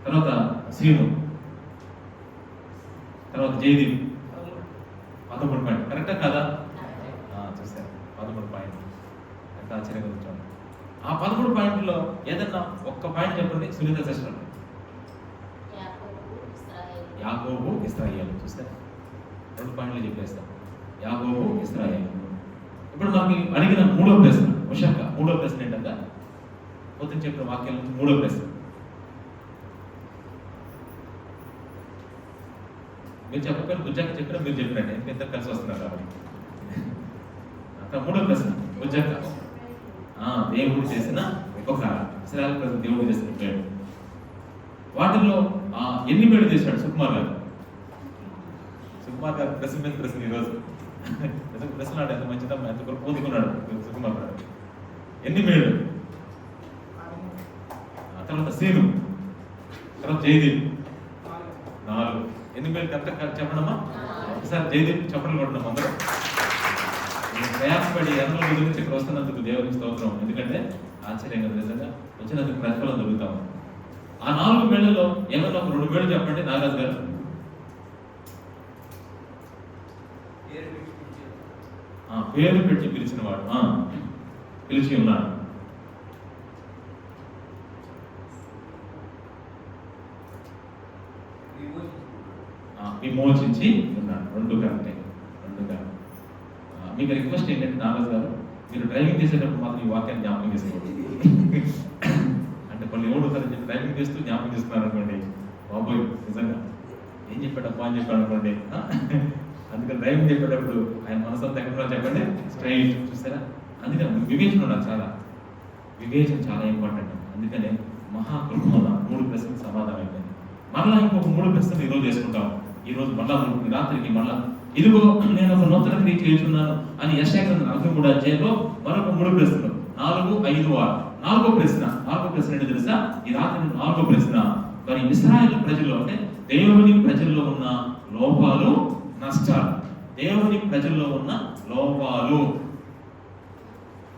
Speaker 1: తర్వాత శ్రీను, తర్వాత జయదీప్ 13 పాయింట్. కరెక్టా కాదా? చూసారు 13 పాయింట్. ఎంత ఆశ్చర్యంగా కూర్చోండి. ఆ 13 పాయింట్లో ఏదన్నా ఒక్క పాయింట్ చెప్పండి సునీత సిస్టర్. యాకోబు, ఇశ్రాయేలు. చూసారు 2 పాయింట్లు చెప్పేస్తాం. యాకోబు, ఇశ్రాయేలు. ఇప్పుడు మనకి అడిగిన 3వ ప్రశ్న ఉషక్క. 3వ ప్రశ్న ఏంటంటే పొద్దున చెప్పిన వాక్యాల నుంచి 3వ ప్రశ్న. మీరు చెప్పకపోయిన బుజ్జక్క చెప్పినా మీరు చెప్పినట్టే. ఇద్దరు కలిసి వస్తున్నారు కాబట్టి. 3వ ప్రశ్న బుజ్జక్క. దేవుడు చేసిన ఉపకారం. ఇశ్రాయేలు ప్రజలు దేవుడు చేసిన పేరు. వాటిల్లో ఎన్ని మేలు చేశాడు సుకుమార్ గారు? సుకుమార్ గారు ప్రశ్న మీద ప్రశ్న ఈరోజు ప్రశ్న ఎంత మంచిదమ్మా, ఎంత పొందుకున్నాడు సుకుమార్ గారు. ఎన్ని మేలు? తర్వాత సీను, తర్వాత జయదీప్, ఎన్ని మేలు కరెక్ట్ చెప్పడమ్మా? ఒకసారి జయదీప్ చెప్పడం కొట్టడం అందరూ. ప్రయాసపడి ఎన్నో రోజుల నుంచి ఇక్కడ వస్తున్నందుకు దేవునికి స్తోత్రం. ఎందుకంటే ఆశ్చర్యం కదా నిజంగా, వచ్చినందుకు ప్రతిఫలం దొరుకుతాము. ఆ 4 మేళ్ళలో ఏమన్నా ఒక 2 మేళ్ళు చెప్పండి నాగరాజు గారు. పేరు పెట్టి పిలిచిన వాడు, పిలిచి ఉన్నాడు. విమోచించి ఉన్నాడు. 2 కరెక్టే. మీకు రిక్వెస్ట్ ఏంటంటే నాగరాజు గారు, మీరు డ్రైవింగ్ చేసేటప్పుడు మాత్రం ఈ వాక్యాన్ని జ్ఞాపకం చేసుకోండి. అంటే కొన్ని ఏమవుతారని చెప్పి డ్రైవింగ్ చేస్తూ జ్ఞాపకం చేస్తున్నారు అనుకోండి, బాబోయ్ నిజంగా ఏం చెప్పాడబ్బా అని చెప్పాడు అనుకోండి. అందుకని డ్రైవింగ్ చెప్పేటప్పుడు ఆయన మనసంతా ఎక్కడ చెప్పండి, స్ట్రైట్. చూసారా? అందుకని వివేచన ఉండాలి, చాలా వివేచన చాలా ఇంపార్టెంట్. అందుకనే మహాకృప 3 ప్రశ్నలకు సమాధానం అయిపోయింది. మళ్ళా ఇంకొక 3 ప్రశ్నలు ఈరోజు చేసుకుంటాం. ఈరోజు మళ్ళా రాత్రికి మళ్ళా ఇదిగో నేను ఒక నూతన క్రియ చేస్తున్నాను అని యెషయా గ్రంథం 43వ అధ్యాయంలో మరొక 3 ప్రశ్నలు, 4, 5, 6. 4వ ప్రశ్న ఏంటి తెలుసా? ఈ రాత్రి 4వ ప్రశ్న, మరి ఇశ్రాయేలు ప్రజల్లో అంటే దేవుని ప్రజల్లో ఉన్న లోపాలు, నష్టాలు. దేవుని ప్రజల్లో ఉన్న లోపాలు.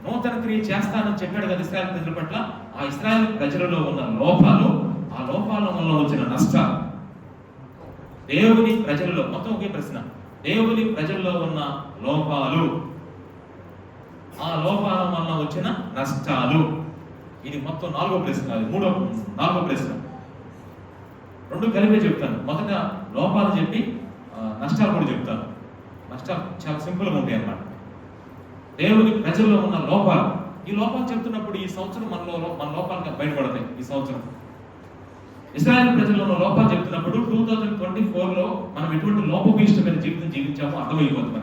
Speaker 1: నూతన క్రియ చేస్తానని చెప్పాడు కదా ఇశ్రాయేలు ప్రజల పట్ల. ఆ ఇశ్రాయేలు ప్రజలలో ఉన్న లోపాలు, ఆ లోపాల వల్ల వచ్చిన నష్టాలు. దేవుని ప్రజల్లో, మొత్తం ఒకే ప్రశ్న, దేవుని ప్రజల్లో ఉన్న లోపాలు, ఆ లోపాల వల్ల వచ్చిన నష్టాలు. ఇది మొత్తం 4వ ప్రశ్న. అది 4వ ప్రశ్న. 2 కలిపే చెప్తాను. మొదట లోపాలు చెప్పి నష్టాలు కూడా చెప్తాను. నష్టాలు చాలా సింపుల్గా ఉంటాయి అన్నమాట. దేవుని ప్రజల్లో ఉన్న లోపాలు. ఈ లోపాలు చెప్తున్నప్పుడు ఈ సంవత్సరం మన లోపాలుగా బయటపడతాయి. ఈ సంవత్సరం ఇశ్రాయేలు ప్రజల్లో ఉన్న లోపాలు చెప్తున్నప్పుడు 2024లో మనం ఎటువంటి లోపభూయిష్టమైన జీవితం జీవించామో అర్థమైపోతుంది.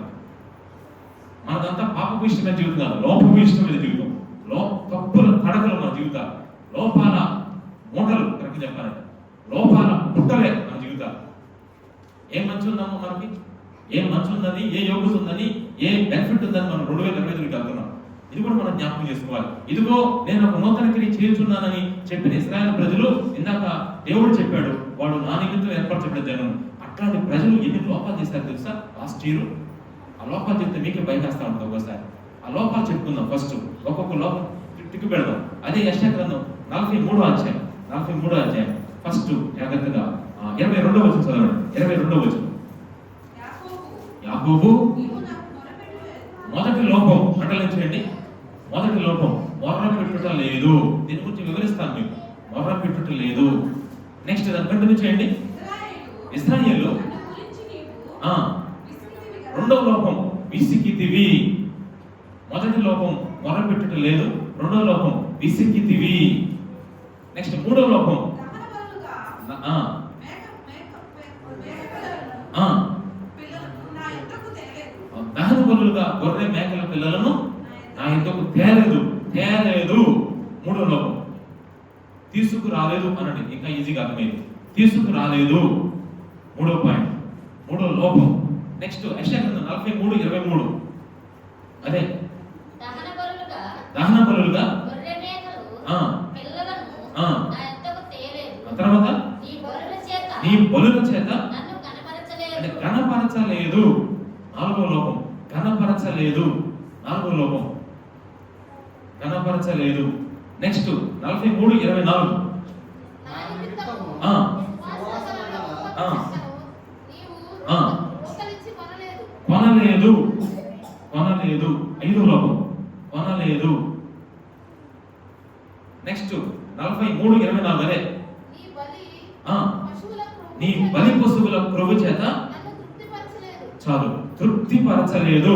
Speaker 1: మనదంతా పాపభూయిష్టమైన జీవితం కాదు, లోపభూయిష్టమైన జీవితం. తప్పుల తడకలు మన జీవితాలు, లోపాల మూటలు. కరెక్ట్ చెప్పాలంటే లోపాల పుట్టలే మన జీవితాలు. ఏం మంచి ఉందమ్మో మనకి, ఏం మంచి ఉందని, ఏ యోగ్యత ఉందని, ఏ బెనిఫిట్ ఉందని మనం 2025 వెళ్తున్నాం. ఇది కూడా మనం జ్ఞాపకం చేసుకోవాలి. ఇదిగో నేను ఒక నూతన క్రియ చేస్తున్నానని చెప్పిన ఇశ్రాయేలు ప్రజలు, ఇందాక దేవుడు చెప్పాడు వాడు నా నిమిత్తం ఏర్పరచబడిన జనం. అట్లాంటి ప్రజలు ఎన్ని లోపాలు చేశారు తెలుసా లాస్ట్ ఇయర్? ఆ లోపాలు చెప్తే మీకే భయపేస్తా ఉంటుంది ఒక్కోసారి. ఆ లోపాలు చెప్పుకుందాం. ఫస్ట్ ఒక్కొక్క లోపం టిక్కు పెడదాం. అదే యెషయా గ్రంథం 43వ అధ్యాయం ఫస్ట్ జాగ్రత్తగా 22వ వచనం చదవండి. 22వ వచనం. యాకోబు మొదటి లోపం అంటలించండి. మొదటి లోపం మొర్ర పెట్టుట లేదు. దీని గురించి వివరిస్తాను మీకు. మొర్ర పెట్టుట లేదు. నెక్స్ట్ దాన్ని కంటిన్యూ చేయండి. ఇశ్రాయేలు. రెండవ లోపం విసికితివి. మొదటి లోపం మొర్ర పెట్టుట లేదు. రెండవ లోపం విసికితివి. నెక్స్ట్ 3వ లోపం దహన బలులుగా గొర్రె మేకల పిల్లలను నా ఇంతకు తేలేదు. 3వ లోపం తీసుకురాలేదు అనండి, ఇంకా ఈజీగా అర్థమైంది. తీసుకురాలేదు 3వ పాయింట్, 3వ లోపం. నెక్స్ట్ యెషయా గ్రంథం 43:23. అదే దహన బలులుగా తర్వాత నీ బలుల చేత అంటే కనపరచలేదు. 4వ లోపం కనపరచలేదు. 4వ లోపం కనపరచలేదు. నెక్స్ట్ 43:24. కొనలేదు. 5వ లోపం కొనలేదు. నెక్స్ట్ 43:24. అదే నీ బలి పశువుల క్రొవ్వు చేత చాలు తృప్తిపరచలేదు.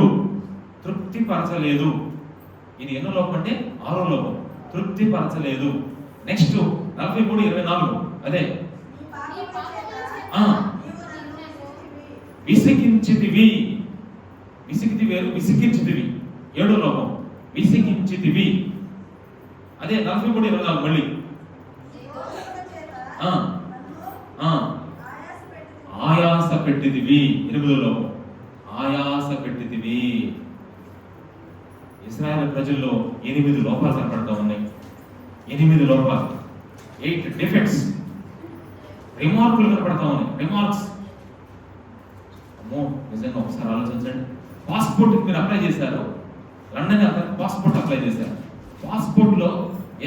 Speaker 1: ఇది ఎన్నో లోపం అంటే 6వ లోపం. తృప్తిపరచలేదు. నెక్స్ట్ 43:24. అదే విసికించితివి. వేరు, విసికించితివి 7వ లోపం. విసికించితివి. అదే 43:24 మళ్ళీ ఆయాస పెట్టితివి. 8వ లోపం ఆయాస పెట్టితివి. ఇశ్రాయేలు ప్రజల్లో 8 లోపాలు కనపడతా ఉన్నాయి. 8 లోపాలు, 8 డిఫెక్ట్స్, రిమార్కులు కనపడతా ఉన్నాయి. రిమార్క్స్ అమ్మో నిజంగా ఒకసారి ఆలోచించండి. పాస్పోర్ట్కి మీరు అప్లై చేశారు, లండన్ పాస్పోర్ట్ అప్లై చేశారు. పాస్పోర్ట్లో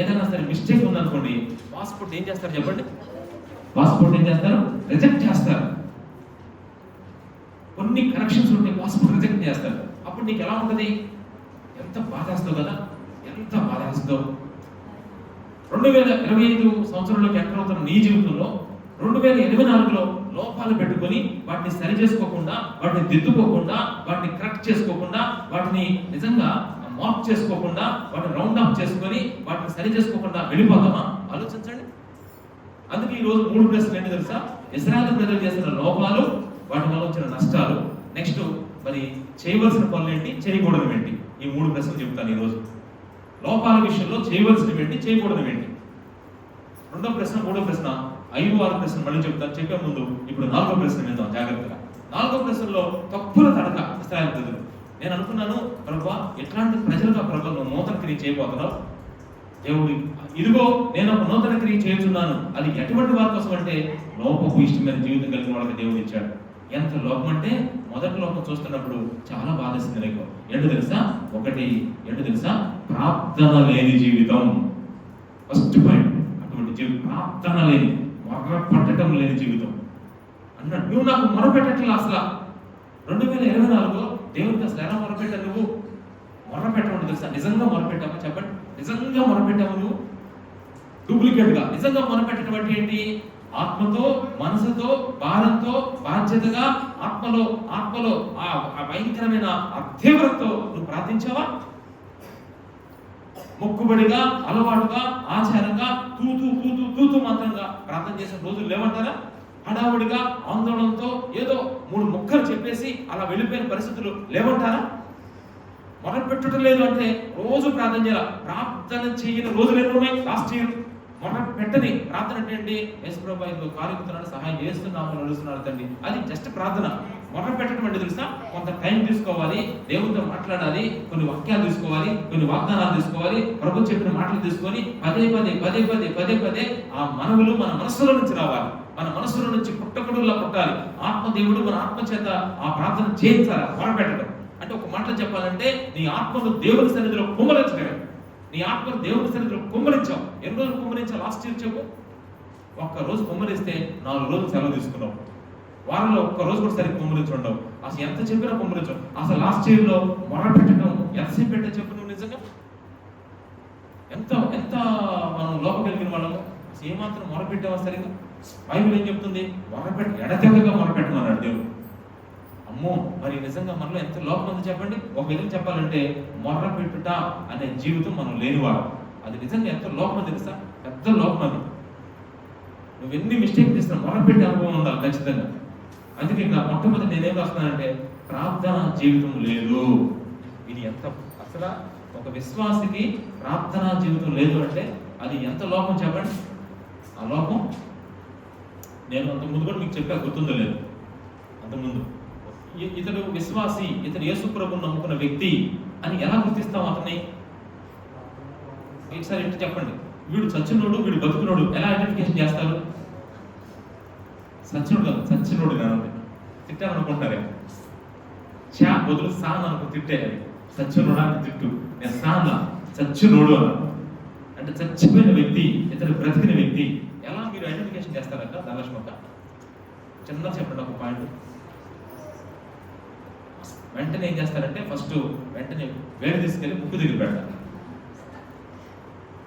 Speaker 1: ఏదైనా సరే మిస్టేక్ ఉందనుకోండి, పాస్పోర్ట్ ఏం చేస్తారు చెప్పండి? పాస్పోర్ట్ ఏం చేస్తారు? రిజెక్ట్ చేస్తారు. కొన్ని కరెక్షన్స్ ఉంటే పాస్పోర్ట్ రిజెక్ట్ చేస్తారు. అప్పుడు నీకు ఎలా ఉంటుంది? ఎంత బాధేస్తావు కదా, ఎంత బాధేస్తావు. 2025 సంవత్సరంలోకి ఎంటర్ అవుతున్న నీ జీవితంలో 2024లో లోపాలు పెట్టుకొని వాటిని సరి చేసుకోకుండా, వాటిని దిద్దుకోకుండా, వాటిని కరెక్ట్ చేసుకోకుండా, వాటిని నిజంగా మార్క్ చేసుకోకుండా, వాటిని రౌండ్ అప్ చేసుకొని వాటిని సరి చేసుకోకుండా వెళ్ళిపోతామా? ఆలోచించండి. అందుకే ఈ రోజు 3 ప్రశ్నలు ఏంటి తెలుసా? ఇశ్రాయేలు ప్రజలు చేసిన లోపాలు, వాటి వల్ల వచ్చిన నష్టాలు, నెక్స్ట్ మరి చేయవలసిన పనులు ఏంటి, చేయకూడదు ఏంటి, ఈ 3 ప్రశ్నలు చెప్తాను ఈ రోజు. లోపాల విషయంలో చేయవలసినవి ఏంటి, చేయకూడదు ఏంటి. రెండో ప్రశ్న, మూడో ప్రశ్న, 5-6 ప్రశ్నలు మళ్ళీ చెప్తాను. చెప్పే ముందు ఇప్పుడు 4వ ప్రశ్న విందాం జాగ్రత్తగా. 4వ ప్రశ్నలో తప్పుల తడక ఇశ్రాయేలు ప్రజలు. నేను అనుకున్నాను, ప్రభువా ఎట్లాంటి ప్రజలుగా ప్రభు నువ్వు నూతన క్రియ చేయబోతున్నావు? దేవుడు ఇదిగో నేను ఒక నూతన క్రియ చేస్తున్నాను. అది ఎటువంటి వారి కోసం అంటే లోపపు ఇష్టమైన జీవితం కలిగిన వాళ్ళకి దేవుడు ఇచ్చాడు. ఎంత లోపం అంటే మొదటి లోపం చూస్తున్నప్పుడు చాలా బాధేస్తుంది నీకు. ఏంటో తెలుసా? ఏంటో తెలుసా? ప్రార్థన లేని జీవితం. ఫస్ట్ పాయింట్, అటువంటి జీవితం ప్రార్థన లేని, మొర్ర పట్టడం లేని జీవితం అన్నట్టు. నువ్వు నాకు మొరపెట్టట్లా అసలు. 2024లో దేవుడికి అసలు ఎలా మొరపెట్టావు నువ్వు? మొరపెట్టడం తెలుసా? నిజంగా మొరపెట్టావా చెప్పండి? నిజంగా మొరపెట్టావు నువ్వు? డూప్లికేట్ గా నిజంగా మొరపెట్టడం అంటే ఏంటి? ఆత్మతో, మనసుతో, భారంతో, బాధ్యతగా, ఆత్మలో ఆ భయంకరమైన అధ్యవరంతో నువ్వు ప్రార్థించావా? మొక్కుబడిగా, అలవాటుగా, ఆచారంగా, తూతూ మాత్రంగా ప్రార్థన చేసిన రోజులు లేవంటారా? హడావుడిగా, ఆందోళనతో ఏదో 3 ముక్కలు చెప్పేసి అలా వెళ్ళిపోయిన పరిస్థితులు లేవంటారా? మొదలుపెట్టడం లేదు అంటే రోజు ప్రార్థన చేయాలి. ప్రార్థన చేయని రోజులు ఎన్ని ఉన్నాయి? లాస్ట్ ఇయర్ మొదలు పెట్టని ప్రార్థన అంటే ఏంటి? యేసు ప్రభువా ఇంకో కాలుగుతున్నాడు, సహాయం చేస్తున్నాము, నడుస్తున్నాడు తండ్రి. అది జస్ట్ ప్రార్థన. మొదలు పెట్టడం అంటే తెలుసా? కొంత టైం తీసుకోవాలి, దేవుడితో మాట్లాడాలి, కొన్ని వాక్యాలు తీసుకోవాలి, కొన్ని వాగ్దానాలు తీసుకోవాలి, ప్రభు చెప్పిన మాటలు తీసుకొని పదే ఆ మనవులు మన మనస్సులో నుంచి రావాలి. మన మనస్సులో నుంచి పుట్టకడుల్లా పుట్టాలి. ఆత్మదేవుడు మన ఆత్మ చేత ఆ ప్రార్థన చేయించాలి. మొదలుపెట్టడం అంటే ఒక మాటలు చెప్పాలంటే నీ ఆత్మను దేవుని సన్నిధిలో కుమ్మరించడమే. నీ ఆత్మను దేవుని సన్నిధిలో కుమ్మరించావు. ఎన్ని రోజులు కుమ్మరించావు? లాస్ట్ ఇయర్ చెప్పు. ఒక్క రోజు కుమ్మరిస్తే 4 రోజులు సెలవు తీసుకున్నావు. వారంలో ఒక్క రోజు కూడా సరిగ్గా కుమ్మరించుండవు. అసలు ఎంత చెప్పినా కుమ్మరించావు. అసలు లాస్ట్ ఇయర్లో మొరపెట్టడం ఎంతసేపు పెట్టా చెప్పు నువ్వు? నిజంగా ఎంత మనం లోపగలిగిన వాళ్ళము. అసలు ఏమాత్రం మొరపెట్టావా సరిగ్గా? బైబిల్ ఏం చెప్తుంది? ఎడతెగగా మొరపెట్టమన్నాడు దేవుడు. అమ్మో, మరి నిజంగా మనలో ఎంత లోపం ఉంది చెప్పండి. ఒక విధంగా చెప్పాలంటే మొర్ర పెట్టుట అనే జీవితం మనం లేనివాడు. అది నిజంగా ఎంత లోపం తెలుసా? పెద్ద లోపం అది. నువ్వు ఎన్ని మిస్టేక్ చేసినా మొర్ర పెట్టే అనుభవం ఉండాలి ఖచ్చితంగా. అందుకే ఇంకా మొట్టమొదటి నేనేం రాస్తున్నానంటే ప్రార్థన జీవితం లేదు. ఇది ఎంత అసలు ఒక విశ్వాసికి ప్రార్థనా జీవితం లేదు అంటే అది ఎంత లోపం చెప్పండి. ఆ లోపం నేను అంతకుముందు కూడా మీకు చెప్పా, గుర్తుందో లేదు. అంతకుముందు ఇతడు విశ్వాసి, ఇతడు యేసు ప్రభువును నమ్ముకున్న వ్యక్తి అని ఎలా గుర్తిస్తాం అతన్ని? ఒకసారి ఏంటి చెప్పండి. వీడు చచ్చినోడు, వీడు బతుకునోడు ఎలా ఐడెంటిఫికేషన్ చేస్తారు? సచ్చినోడు కాదు. తిట్టాలనుకుంటారే, చా బదులు సాన్ అనుకో తిట్టే. సచ్చినోడా అని తిట్టు, నేను సాన్ చచ్చినోడు అన్న అంటే చచ్చిపోయిన వ్యక్తి, ఇతడు బ్రతికిన వ్యక్తి. ఎలా మీరు ఐడెంటిఫికేషన్ చేస్తారక్క? ధనలక్ష్మక్క చిన్న చెప్పండి ఒక పాయింట్. వెంటనే ఏం చేస్తారంటే ఫస్ట్ వెంటనే వేడి తీసుకెళ్ళి ముక్కు దగ్గర పెడతారు.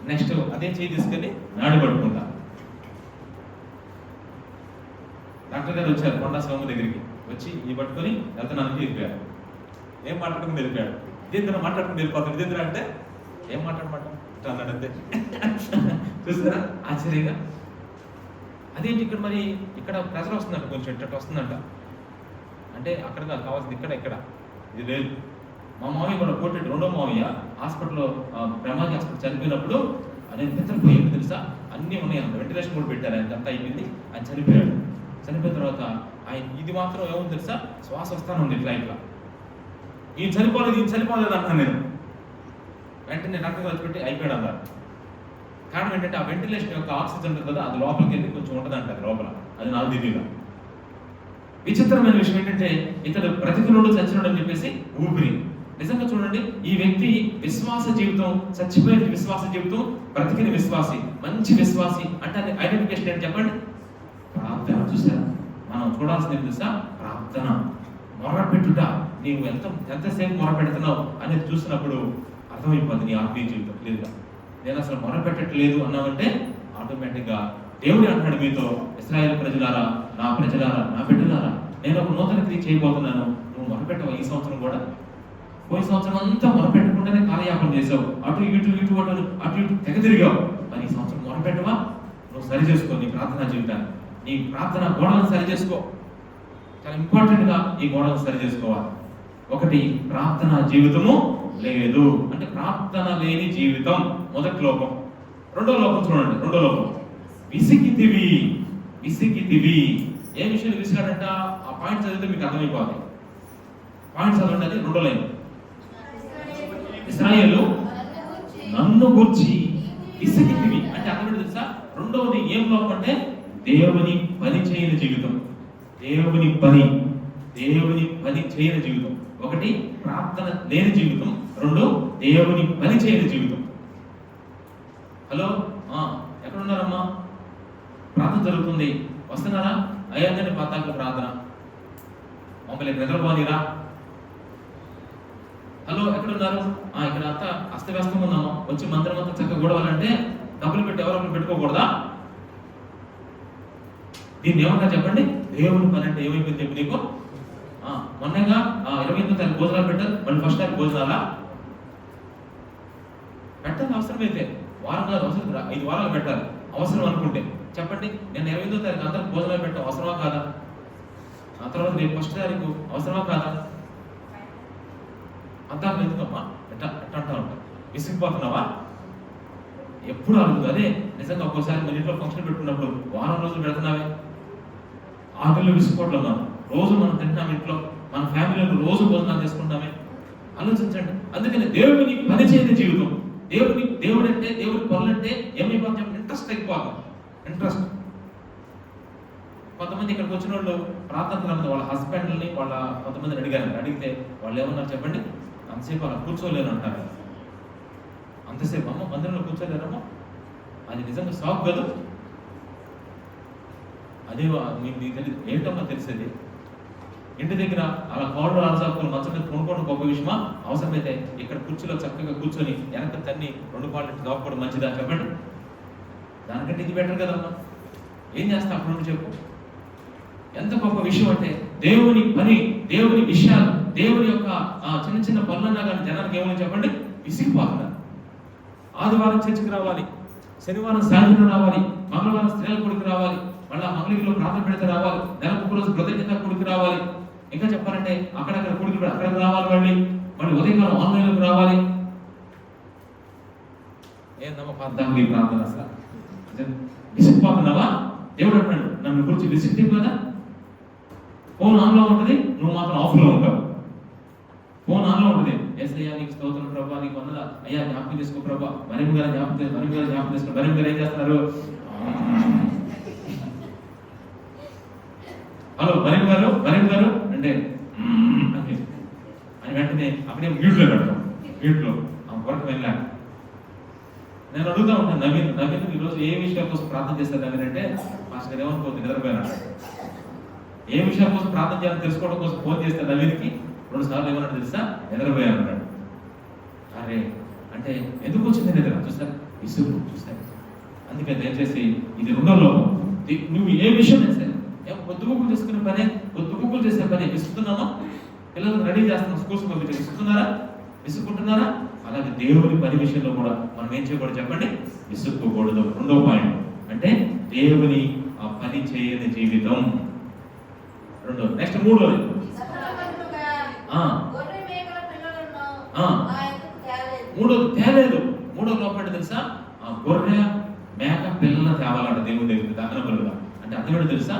Speaker 1: నెక్స్ట్ అదే చేయి తీసుకెళ్ళి నాడి పట్టుకుంటా. డాక్టర్ గారు వచ్చారు కొండా స్వామి దగ్గరికి. వచ్చి ఈ పట్టుకొని వెళ్తున్నానికి వెళ్ళిపోయాడు. ఏం మాట్లాడుకుని వెళ్ళిపోయాడు. ఇదేంద్ర మాట్లాడుకుని వెళ్ళిపోతాడు. ఇదేంద్ర అంటే ఏం మాట్లాడమాట అన్నాడు అంతే. చూసారా ఆశ్చర్యంగా? అదేంటి ఇక్కడ మరి ఇక్కడ ప్రెజర్ వస్తుందంట, కొంచెం ఇట్లా వస్తుందంట అంటే అక్కడ కాదు కావాల్సింది ఇక్కడ ఇది లేదు. మా మామయ్య కూడా కోటెడ్ రెండో మామయ్య హాస్పిటల్లో బ్రహ్మాజీ హాస్పిటల్ చనిపోయినప్పుడు ఆయన నిద్రపోయాడు తెలుసా? అన్నీ ఉన్నాయి, అంత వెంటిలేషన్ కూడా పెట్టారు. ఆయన అంతా అయిపోయింది, ఆయన చనిపోయాడు. చనిపోయిన తర్వాత ఆయన ఇది మాత్రం ఏముంది తెలుసా? శ్వాస వస్తాను ఉంది ఇట్లా ఈయన చనిపోలేదు అంటాను నేను. వెంటనే డాక్టర్ వచ్చి పెట్టి అయిపోయాడు అన్నారు. కారణం ఏంటంటే ఆ వెంటిలేషన్ యొక్క ఆక్సిజన్ ఉంటుంది కదా, అది లోపలికి వెళ్ళి కొంచెం ఉంటుంది అంట. అది లోపల అది నాకు తెలియదు. విచిత్రమైన విషయం ఏంటంటే ఇతడు బ్రతికినోడు చచ్చినోడు అని చెప్పేసి ఊపిరి. నిజంగా చూడండి, ఈ వ్యక్తి విశ్వాస జీవితం, చచ్చిపోయిన విశ్వాస జీవితం, బ్రతికిన విశ్వాసి, మంచి విశ్వాసి అంటే ఐడెంటిఫికేషన్ ఏంటి చెప్పండి? ప్రార్థన. చూసారా, మనం చూడాల్సింది తెలుసా? ప్రార్థన, మొరపెట్టుట. నీవు ఎంతసేపు మొరపెడుతున్నావు అనేది చూసినప్పుడు అర్థమైపోతుంది నీ ఆత్మీయ జీవితం క్లియర్గా. నేను అసలు మొరపెట్టట్లేదు అన్నామంటే ఆటోమేటిక్గా దేవుడు అంటాడు మీతో, ఇశ్రాయేలు ప్రజలారా, నా ప్రజలారా, నా బిడ్డలారా, నేను ఒక నూతన క్రియ చేయబోతున్నాను, నువ్వు మొరపెట్టవా ఈ సంవత్సరం కూడా? పోయిన సంవత్సరం అంతా మొరపెట్టకుండానే కాలయాపన చేసావు, అటు ఇటు తెగ తిరిగావు. మరి ఈ సంవత్సరం మొరపెట్టవా? నువ్వు సరి చేసుకో నీ ప్రార్థనా జీవితాన్ని, నీ ప్రార్థన గోడలను సరి చేసుకో. చాలా ఇంపార్టెంట్ గా ఈ గోడలను సరి చేసుకోవాలి. ఒకటి, ప్రార్థన జీవితము లేదు అంటే ప్రార్థన లేని జీవితం మొదటి లోపం. రెండో లోపం చూడండి, రెండో లోపం విసిగితివి. ఏ విషయాన్ని విసిగాడంట? ఆ పాయింట్ చదివితే మీకు అర్థమైపోవాలి. పాయింట్ చదవండి, అది రెండో లైన్. ఇశ్రాయేలు నన్ను గూర్చి విసిగితివి అంటే అర్థం తెలుసా? రెండవది ఏం లోపం అంటే దేవుని పని చేయని జీవితం. దేవుని పని చేయని జీవితం. ఒకటి, ప్రార్థన లేని జీవితం. రెండు, దేవుని పని చేయని జీవితం. హలో, ఎక్కడున్నారమ్మా? ప్రార్థన జరుగుతుంది, వస్తున్నారా? అయ్యందని పాతాకు ప్రార్థన, మమ్మల్ని నిద్రపోనిరా. హలో, ఎక్కడున్నారు? ఇక్కడ అంతా అస్తవ్యస్తం ఉందమ్మా, వచ్చి మందిరం అంతా చక్కగా గొడవాలంటే డబ్బులు పెట్టి ఎవరు పెట్టుకోకూడదా? దీన్ని ఏమన్నా చెప్పండి? దేవుని పని అంటే ఏమైపోయింది చెప్పి నీకు? మొన్నగా 28వ తారీఖు భోజనాలు పెట్టారు, మళ్ళీ ఫస్ట్ తారీఖు భోజనాలా పెట్టాలి? అవసరమైతే వారం కాదు, అవసరం 5 వారాలు పెట్టాలి అవసరం అనుకుంటే. చెప్పండి, నేను 28వ తారీఖు అందరికి భోజనాలు పెట్టాం అవసరమా కాదా? ఆ తర్వాత రేపు ఫస్ట్ తారీఖు అవసరమా కాదా? అంతా ఎందుకమ్మా ఎట్లా అంటా ఉంటా? విసిగిపోతున్నావా? ఎప్పుడు అడుగుతుంది అదే. నిజంగా ఒక్కోసారి మన ఇంట్లో ఫంక్షన్ పెట్టుకున్నప్పుడు వారం రోజులు పెడుతున్నావే, ఆకలిలో విసిగిపోవట్లేదు. మనం రోజు మనం తింటున్నాం, ఇంట్లో మన ఫ్యామిలీలో రోజు భోజనాలు చేసుకుంటామే. ఆలోచించండి. అందుకని దేవుని పని చేయని జీవితం, దేవుడు అంటే దేవుడి పనులంటే ఏమైపోతుంది? ఇంట్రెస్ట్ అయిపోతుంది. ఇంట్రెస్ట్. కొంతమంది ఇక్కడికి వచ్చిన వాళ్ళు ప్రార్థన వాళ్ళ హస్బెండ్ని కొంతమందిని అడిగితే వాళ్ళు ఏమన్నారు చెప్పండి? అంతసేపు అలా కూర్చోలేరు అంటారు. అంతసేపు అమ్మ మందిరంలో కూర్చోలేరమ్మా, అది నిజంగా షాక్ కదా. అదే మీకు తెలియదు ఏంటమ్మా తెలిసేది? ఇంటి దగ్గర అలా కాళ్ళు ఆల్సాపులు మంచం మీద కొనుక్కోవడం గొప్ప విషయమా? అవసరమైతే ఇక్కడ కుర్చీలో చక్కగా కూర్చొని వెనక తన్ని 2 కాళ్ళు దాపుకోవడం మంచిదా చెప్పండి? దానికంటే ఇది బెటర్ కదమ్మా. ఏం చేస్తా అప్పుడు నుండి చెప్పు. ఎంత గొప్ప విషయం అంటే దేవుని పని, దేవుని విషయాలు, దేవుని యొక్క చిన్న చిన్న పనులన్నా కానీ జనానికి ఏమని చెప్పండి? విసిగిపోతున్నారు. ఆదివారం చర్చికి రావాలి, శనివారం సాయంత్రం రావాలి, మంగళవారం స్త్రీల కొడుకు రావాలి, మళ్ళీ మంగళగిరిలో ప్రార్థన పెడితే రావాలి, నెలకు రోజు కృతజ్ఞత కొడుకు రావాలి, ఇంకా చెప్పాలంటే అక్కడక్కడ కొడుకు అక్కడికి రావాలి, మళ్ళీ ఉదయకాలం ఆన్లైన్లోకి రావాలి. ఏందమ్మా ప్రార్థన అసలు విసిగిపోతున్నావా? దేవుడు అంటాడు నన్ను గురించి విసిగితే కదా. ఫోన్ ఆన్లో ఉంటుంది, నువ్వు మాత్రం ఆఫ్లో ఉంటావు. ఫోన్ ఆన్లో ఉంటుంది, ఏసయ్యా నీకు స్తోత్రం ప్రభా, నీకు వందలా, అయ్యా జ్ఞాపకం చేసుకో ప్రభా, మరిం గారు జ్ఞాపకం చేసుకో. మరిం గారు ఏం చేస్తున్నారు? హలో మరిం గారు అంటే అని వెంటనే అప్పుడే మ్యూట్లో పెడతాం. మ్యూట్లో వరకు వెళ్ళా. నేను అడుగుతా ఉంటాను, నవీన్ ఈరోజు ఏ విషయం కోసం ప్రార్థన చేస్తారు నవీన్ అంటే, మాస్టర్ ఏమనుకోవద్దు నిద్రపోయినా. ఏ విషయం కోసం ప్రార్థన చేయాలని తెలుసుకోవడం కోసం ఫోన్ చేస్తే నవీన్కి 2 సార్లు ఏమన్నాడు తెలుసా? నిద్రపోయాను అన్నాడు. అరే అంటే ఎందుకు వచ్చింది నిద్ర? చూస్తారు విసుగు. చూస్తారు. అందుకే దయచేసి ఇది 2వ లోపం. నువ్వు ఏ విషయం చేస్తే పొద్దుగుక్కులు చేసుకునే పనే, పొద్దుగుక్కులు చేసే పనే విసుకుతున్నామా? పిల్లలకు రెడీ చేస్తున్నాం, స్కూల్స్ పంపించి విసుకుతున్నారా? విసుక్కుంటున్నారా? అలాగే దేవుని పని విషయంలో కూడా మనం ఏం చేయకూడదు చెప్పండి? విసుక్కోకూడదు. 2వ పాయింట్ అంటే దేవుని ఆ పని చేయని జీవితం. నెక్స్ట్ 3వది మూడోది తేలేదు. 3వ లోపం తెలుసా? గొర్రె మేక పిల్లల తేవాలంట దేవుని దగ్గరికి దహన బలుగా. అంటే అర్థమేంటో తెలుసా?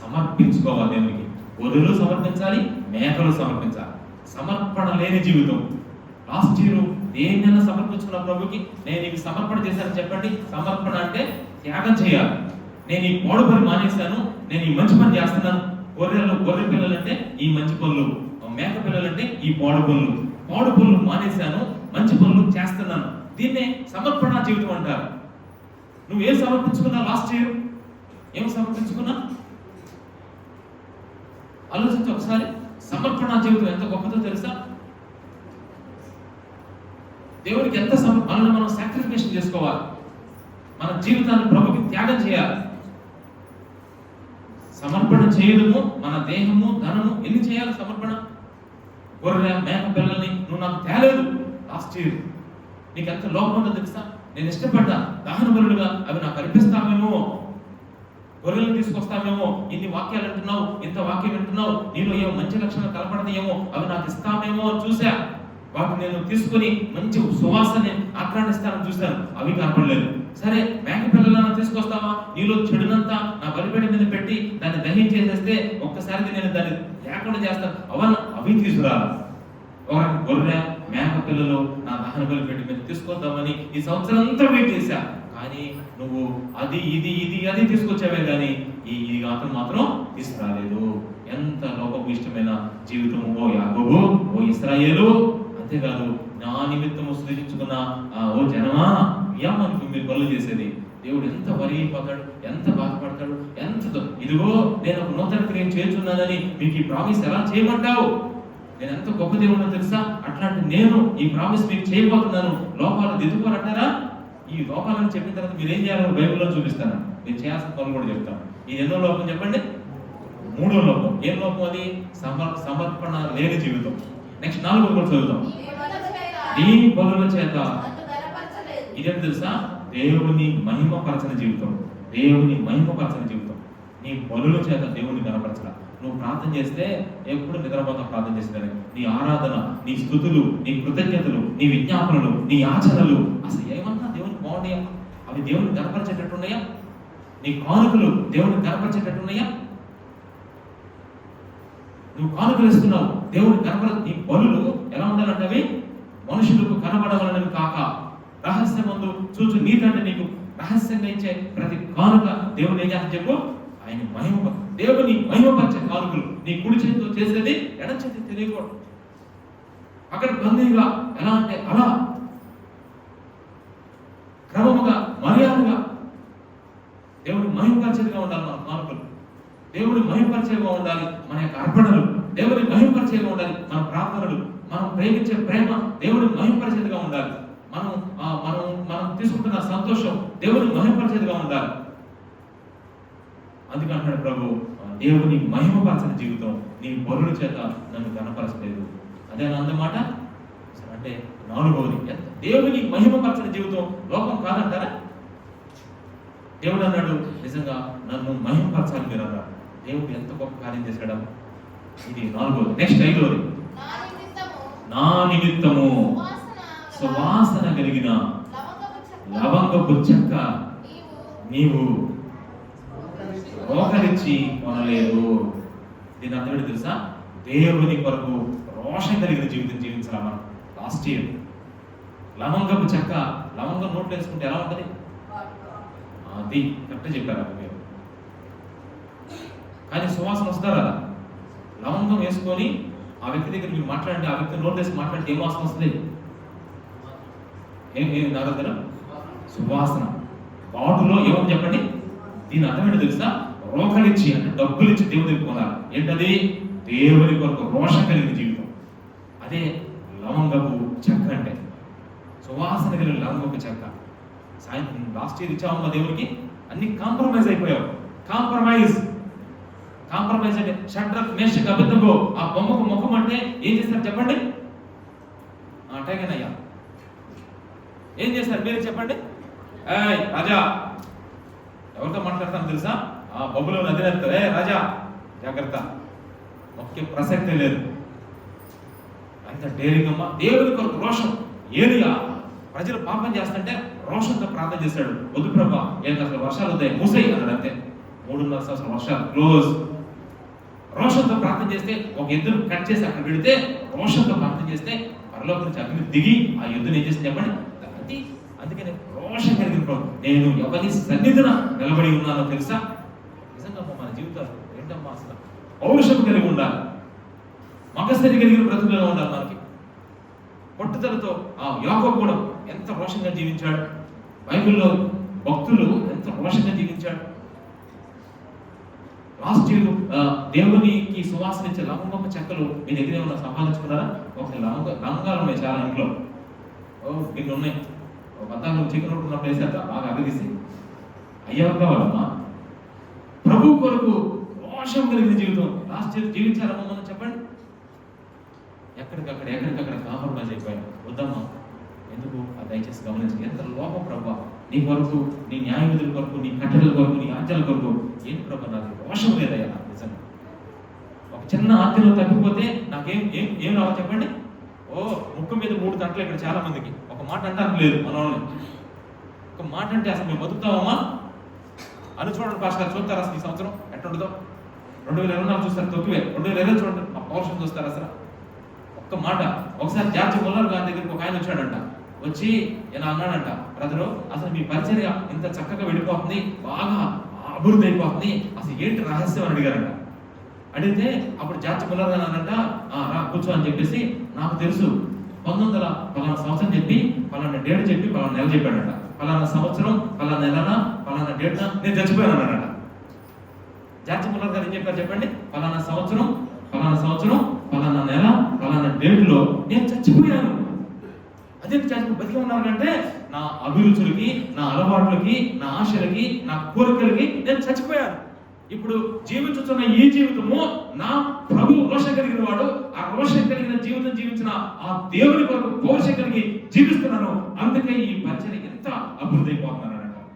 Speaker 1: సమర్పించుకోవాలి దేవునికి. గొర్రెలు సమర్పించాలి, మేకలు సమర్పించాలి. సమర్పణ లేని జీవితం. లాస్ట్ ఇయర్ దేన్నైనా సమర్పించుకున్న ప్రభుకి నేను ఇవి సమర్పణ చేశాను చెప్పండి. సమర్పణ అంటే త్యాగం చేయాలి. నేను ఈ పోడు పని మానేస్తాను, నేను ఈ మంచి పని చేస్తున్నాను గొర్రె పిల్లలంటే ఈ మంచి పనులు, మేక పిల్లలంటే ఈ పాడు పనులు మానేశాను, మంచి పనులు చేస్తున్నాను. దీన్నే సమర్పణ జీవితం అంటారు. నువ్వేం సమర్పించుకున్నా లాస్ట్ ఇయర్? ఏం సమర్పించుకున్నా? ఆలోచించి ఒకసారి. సమర్పణ జీవితం ఎంత గొప్పదో తెలుసా? దేవుడికి ఎంత మనల్ని మనం సాక్రిఫికేషన్ చేసుకోవాలి, మన జీవితాన్ని ప్రభుకి త్యాగం చేయాలి. సమర్పణ చేయడము, మన దేహము, ధనము ఎన్ని చేయాలి సమర్పణ? గొర్రె మేక పిల్లల్ని నువ్వు నాకు తేలేదు లాస్ట్ ఇయర్, నీకు ఎంత లోపం ఉందో తెలుసా? నేను ఇష్టపడ్డా దహన బలులుగా అవి నాకు అర్పిస్తామేమో, గొర్రెలను తీసుకొస్తామేమో, ఇన్ని వాక్యాలు అంటున్నావు, ఇంత వాక్యం వింటున్నావు, నీలో ఏమో మంచి లక్షణాలు కనపడతాయేమో, అవి నాకు ఇస్తామేమో చూసా. వాటిని నేను తీసుకుని మంచి సువాసన ఆక్రాంతిస్తానని చూశాను, అవి కనపడలేదు. సరే మేక పిల్లలను తీసుకొస్తావా? నీలో చెడునంతా నా బలిపీఠం మీద పెట్టి దాన్ని దహించేసేస్తే ఒక్కసారిగా నేను దాన్ని లేకుండా చేస్తాను, అవి తీసుకురా. గొర్రె మేక పిల్లలు నా దహన బలిపీఠం మీద తీసుకొద్దామని ఈ సంవత్సరం అంతా వెయిట్ చేశా. కానీ నువ్వు అది తీసుకొచ్చావే కానీ ఈ గాతం మాత్రం తీసుకురాలేదు. ఎంత లోకపు ఇష్టమైన జీవితము ఓ యాకోబు, ఓ ఇశ్రాయేలు. అంతేకాదు నా నిమిత్తము సృజించుకున్న ఓ జనమా, మనకు మీరు పనులు చేసేది. దేవుడు ఎంత వరిగిపోతాడు, ఎంత బాధపడతాడు, ఇదిగో నేను ఒక నూతన క్రియం చేస్తున్నానని మీకు ఈ ప్రామిస్ ఎలా చేయమంటావు? నేను ఎంత గొప్ప దేవుడో తెలుసా? అట్లాంటి నేను ఈ ప్రామిస్ మీకు చేయబోతున్నాను. లోపాలు దిద్దుకోరంటారా? ఈ లోపాలను చెప్పిన తర్వాత మీరు ఏం చేయాలో బైబిల్లో చూపిస్తాను. నేను చేయాల్సిన పనులు కూడా చెప్తాను. ఇది ఎన్నో లోపం చెప్పండి? 3వ లోపం. ఏం లోపం అది? సమర్పణ లేని జీవితం. నెక్స్ట్ 4వ కూడా చదువుతాం. నీ బలుల చేత. ఇదేంటి తెలుసా? దేవుని మహిమపరచని జీవితం. నీ బలుల చేత దేవుని కనపరచల. నువ్వు ప్రార్థన చేస్తే ఎప్పుడు నిద్రపోతా ప్రార్థన చేసేదాన్ని. నీ ఆరాధన, నీ స్తుతులు, నీ కృతజ్ఞతలు, నీ విజ్ఞాపనలు, నీ యాచనలు అసలు ఏమన్నా దేవునికి బాగున్నాయా? అవి దేవుని కనపరిచేటట్టున్నాయా? నీ కానుకలు దేవుని కనపరిచేటట్టున్నాయా? నువ్వు కానుకలు ఇస్తున్నావు, దేవుని నీ బలులు ఎలా ఉండాలంటే అవి మనుషులకు కనబడవాలని కాక రహస్యమందు చూచు నీకంటే నీకు రహస్యంగా ఇచ్చే ప్రతి కానుక దేవుని ఏం చేస్తా చెప్పు? ఆయన దేవుని మహిమపరిచే కానుకలు. నీ కుడి చేతితో చేసేది ఎడం చేతి తెలియకూడదు. అక్కడ బందీగా ఎలా అంటే అలా క్రమముగా మర్యాదగా దేవుని మహిమపరిచేదిగా ఉండాలి మన కానుకలు. దేవుని మహిమపరిచేగా ఉండాలి మన యొక్క అర్పణలు. దేవుని మహిమపరిచేగా ఉండాలి మన ప్రార్థనలు. మనం ప్రేమించే ప్రేమ దేవుని మహిమపరిచేదిగా ఉండాలి. మనం తీసుకుంటున్న సంతోషం దేవుని మహిమపరిచేదిగా ఉండాలి. అందుకంటాడు ప్రభు, దేవుని మహిమపరచని జీవితం నీ బలుల చేత నన్ను కనపరచలేదు. అదే అన్నమాట. అంటే 4వది దేవుని మహిమపరచని జీవితం లోకం కాదంటారా? దేవుడు అన్నాడు, నిజంగా నన్ను మహిమపరచాలి మీరు అన్నారు. దేవుడు ఎంత గొప్ప కార్యం చేశాడా? ఇది 4వది. నెక్స్ట్ 5వది. నా నిమిత్తము సువాసన కలిగిన లవంగపు చెక్క నీవు రోకలిచ్చి కొనలేదు. దీని అర్థం ఏంటి తెలుసా? దేవుని కొరకు రోషం కలిగిన జీవితం జీవించాలి మనం. లాస్ట్ ఇయర్ లవంగపు చెక్క, లవంగం నోట్లో వేసుకుంటే ఎలా ఉంటుంది? అది కరెక్ట్ చెప్పారు మీరు. కానీ సువాసన వస్తారా? లవంగం వేసుకొని ఆ వ్యక్తి దగ్గర మీరు మాట్లాడండి, ఆ వ్యక్తి నోట్ వేసి మాట్లాడితే ఏం వాసన వస్తుంది? ఏం నా దగ్గర సువాసన. వాటిలో ఏమని చెప్పండి? దీని అర్థం ఏంటో తెలుసా? రోకలిచ్చి అంటే డబ్బులు ఇచ్చి దేవుని దగ్గర కొనాలి. ఏంటది? దేవుని కొరకు రోషం కలిగిన జీవితం. అదే లవంగపు చెక్క అంటే. సువాసన కలిగిన లవంగపు చెక్క. సాయంత్రం లాస్ట్ ఇయర్ ఇచ్చామమ్మా దేవునికి, అన్ని కాంప్రమైజ్ అయిపోయావు. కాంప్రమైజ్ అంటే షడ్రక్ మేషక్ అబేద్నెగో ఆ బొమ్మకు ముఖం అంటే ఏం చేస్తారు చెప్పండి? అయ్యా ఏం చేస్తారు మీరు చెప్పండి? రాజా ఎవరితో మాట్లాడతాను తెలుసా? ఆ బొమ్మలో నదిలేస్తారు. రాజా జాగ్రత్త, ఒకే ప్రసక్తే లేదు. అంత డేరింగ్ అమ్మా. దేవుని కొరకు రోషం. ఏలియా ప్రజలు పాపం చేస్తుంటే రోషంతో ప్రార్థన చేశాడు. వద్దు ప్రభా, అసలు వర్షాలు వద్దాయి, మూసేయి అన్నాడు. అంతే 3.5 సంవత్సరాల వర్షాలు క్లోజ్. రోషంతో ప్రార్థన చేస్తే ఒక ఎద్దును కట్ చేసి అక్కడ పెడితే, రోషంతో ప్రార్థన చేస్తే పరలోకం నుంచి అగ్ని దిగి ఆ ఎద్దును ఏం చేసి చెప్పండి? అందుకని రోషం కలిగిన ప్రభు, నేను ఎవరి సన్నిధిన నిలబడి ఉన్నానో తెలుసా? నిజంగా మన జీవితాలు ఏంటమ్మా అసలు పౌరుషం కలిగి ఉండాలి, మగస్థితి కలిగిన బ్రతుకులుగా ఉండాలి మనకి. పట్టుదలతో యాకోబు కూడా ఎంత రోషంగా జీవించాడు, బైబిల్లో భక్తులు ఎంత రోషంగా జీవించాడు. లాస్ట్ ఇయర్ దేవునికి సువాసన ఇచ్చే లవంగపు చెక్కలు మీ దగ్గర ఏమన్నా సంపాదించుకున్నారా? ఒక లవంగాలు ఉన్నాయి చాలా ఇంట్లో, ఇన్ని ఉన్నాయి. పద్నాలుగు చికెన్ ఉన్నప్పుడు వేసేట బాగా అభిగిసి అయ్యేవారు కావాలమ్మా. ప్రభు కొరకు రోషం కలిగిన జీవితం లాస్ట్ ఇయర్ జీవించారమ్మా మనం చెప్పండి. ఎక్కడికక్కడ కాంప్రమైజ్ అయిపోయాం. వద్దమ్మా, ఎందుకు అది దయచేసి గమనించి. ఎంత లోపం ప్రభా, నీ కొరకు, నీ న్యాయ విధుల కొరకు, నీ కట్టడల కొరకు, నీ ఆజ్ఞల కొరకు ఏంటి ప్రభా, నాకు రోషం లేదయ్యా. నాకు నిజంగా ఒక చిన్న ఆజ్ఞలో తప్పిపోతే నాకేం ఏం ఏం రావాలి చెప్పండి. ముక్కు మీద 3 గంటలు ఇక్కడ చాలా మందికి ఒక మాట అంటానికి లేదు. మన వాళ్ళని ఒక మాట అంటే అసలు మేము బతుకుతామమ్మా అని చూడండి. పాస్టర్ చూస్తారా అసలు ఈ సంవత్సరం ఎట్టుండదో? 2024 చూస్తారు తొక్కివే, 2020 చూడండి మా పౌరుషం చూస్తారు అసలు. ఒక్క మాట. ఒకసారి జార్జ్ ముల్లర్ గారి దగ్గరికి ఒక ఆయన వచ్చాడంట. వచ్చి ఇలా అన్నాడంట, బ్రదరు అసలు మీ పరిచర్య ఇంత చక్కగా వెళ్ళిపోతుంది, బాగా అభివృద్ధి అయిపోతుంది, అసలు ఏంటి రహస్యం అని అడిగారంట. అడిగితే అప్పుడు జార్జ్ ముల్లర్ గారు అనంట, రా కూర్చో అని చెప్పేసి, నాకు తెలుసు 1900 పలానా సంవత్సరం చెప్పి, పలానా డేట్ చెప్పి, పలానా నెల చెప్పాడంట. పలానా సంవత్సరం, పలానా నెలన, పలానా డేట్న నేను చచ్చిపోయాను అన్నాడంట. జార్జ్ ముల్లర్ గారు ఏం చెప్పారు చెప్పండి? పలానా సంవత్సరం, పలానా నెల, పలానా డేట్లో నేను చచ్చిపోయాను. అదే చచ్చిపోయి బతికి ఉన్నారంటే నా అభిరుచులకి, నా అలవాట్లకి, నా ఆశలకి, నా కోరికలకి నేను చచ్చిపోయాను. ఇప్పుడు జీవించుతున్న ఈ జీవితము నా ప్రభు రోషం కలిగిన వాడు, ఆ రోషం కలిగిన జీవితం జీవించిన ఆ దేవుని కొరకు పౌరుషం కలిగి జీవిస్తున్నాను. అందుకే ఈ పరిచర్య ఎంత అభివృద్ధి అయిపోతున్నాను అన్నమాట.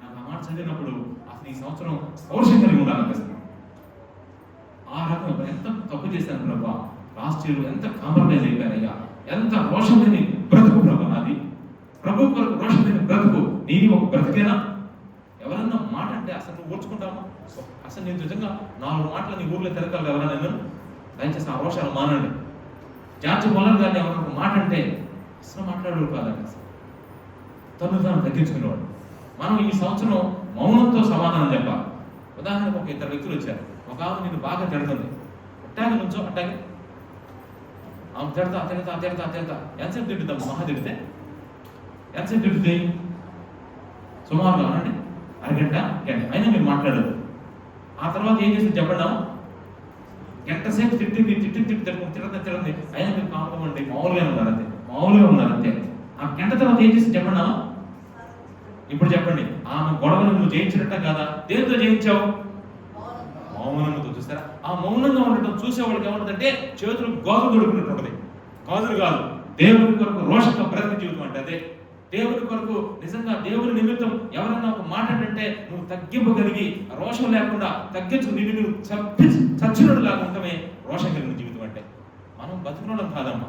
Speaker 1: నాకు ఆ మాట చదివినప్పుడు అసలు ఈ సంవత్సరం పౌరుషం కలిగి ఉండాలనిపిస్తుంది. ఆ రకం ఎంత తప్పు చేశాను ప్రభా, లాస్ట్ ఇయర్ ఎంత కాంప్రమైజ్ అయిపోయానయ్యా, ఎంత రోషం లేని బ్రతుకు ప్రభా నాది. ప్రభు కొరకు రోషం లేని బ్రతుకు నీది ఒక బ్రతికేనా? ఎవరన్నా మాట అంటే అసలు నువ్వు ఓర్చుకుంటామా? అసలు నేను నిజంగా 4 మాటలు నీ ఊర్లో తిరగాలి ఎవరన్నా నేను? దయచేసి ఆ రోషాలు మానండి. జార్జ్ ముల్లర్ గారిని ఎవరైనా ఒక మాట అంటే అసలు మాట్లాడేవాడు కాదండి. అసలు తాను తగ్గించుకునేవాడు. మనం ఈ సంవత్సరం మౌనంతో సమాధానం చెప్పాలి. ఉదాహరణకు ఒక 2 వ్యక్తులు వచ్చారు. ఒక ఆమె నేను బాగా తిడుతుంది, అట్టాగే నుంచో అట్టాగే ఆమె తిడతా ఎంతసేపు తిడుతాం? మహా తిడితే ఎంతసేపు తిడుతుంది? సుమారుగా అనండి అరగంట అయినా మీరు మాట్లాడదు. ఆ తర్వాత ఏం చేస్తుంది చెప్పండి? గంట సేపు తిడుతుంది అయినా మీరు కాంపమండి మామూలుగా ఉన్నారంతే. ఆ గంట తర్వాత ఏం చేస్తుంది చెప్పండి? ఇప్పుడు చెప్పండి, ఆమె గొడవను నువ్వు జయించినట్ట కాదా? దేనితో జయించావు? మౌనంతో. చూస్తారా? ఆ మౌనంగా ఉండటం చూసేవాళ్ళకి ఏమంటుందంటే చేతులు గాజులు దొడుకున్నట్టు ఉంటుంది. గాజులు కాదు, దేవుని కొరకు రోషంగా బ్రతికి జీవితం అంటే అదే. దేవుని కొరకు నిజంగా దేవుని నిమిత్తం ఎవరన్నా ఒక మాట అంటే నువ్వు తగ్గింపగలిగి రోషం లేకుండా తగ్గించుకు నిన్ను నువ్వు చచ్చినట్టు లాగా ఉండటమే రోషం కలిగిన జీవితం అంటే. మనం బతుకునడం కాదమ్మా.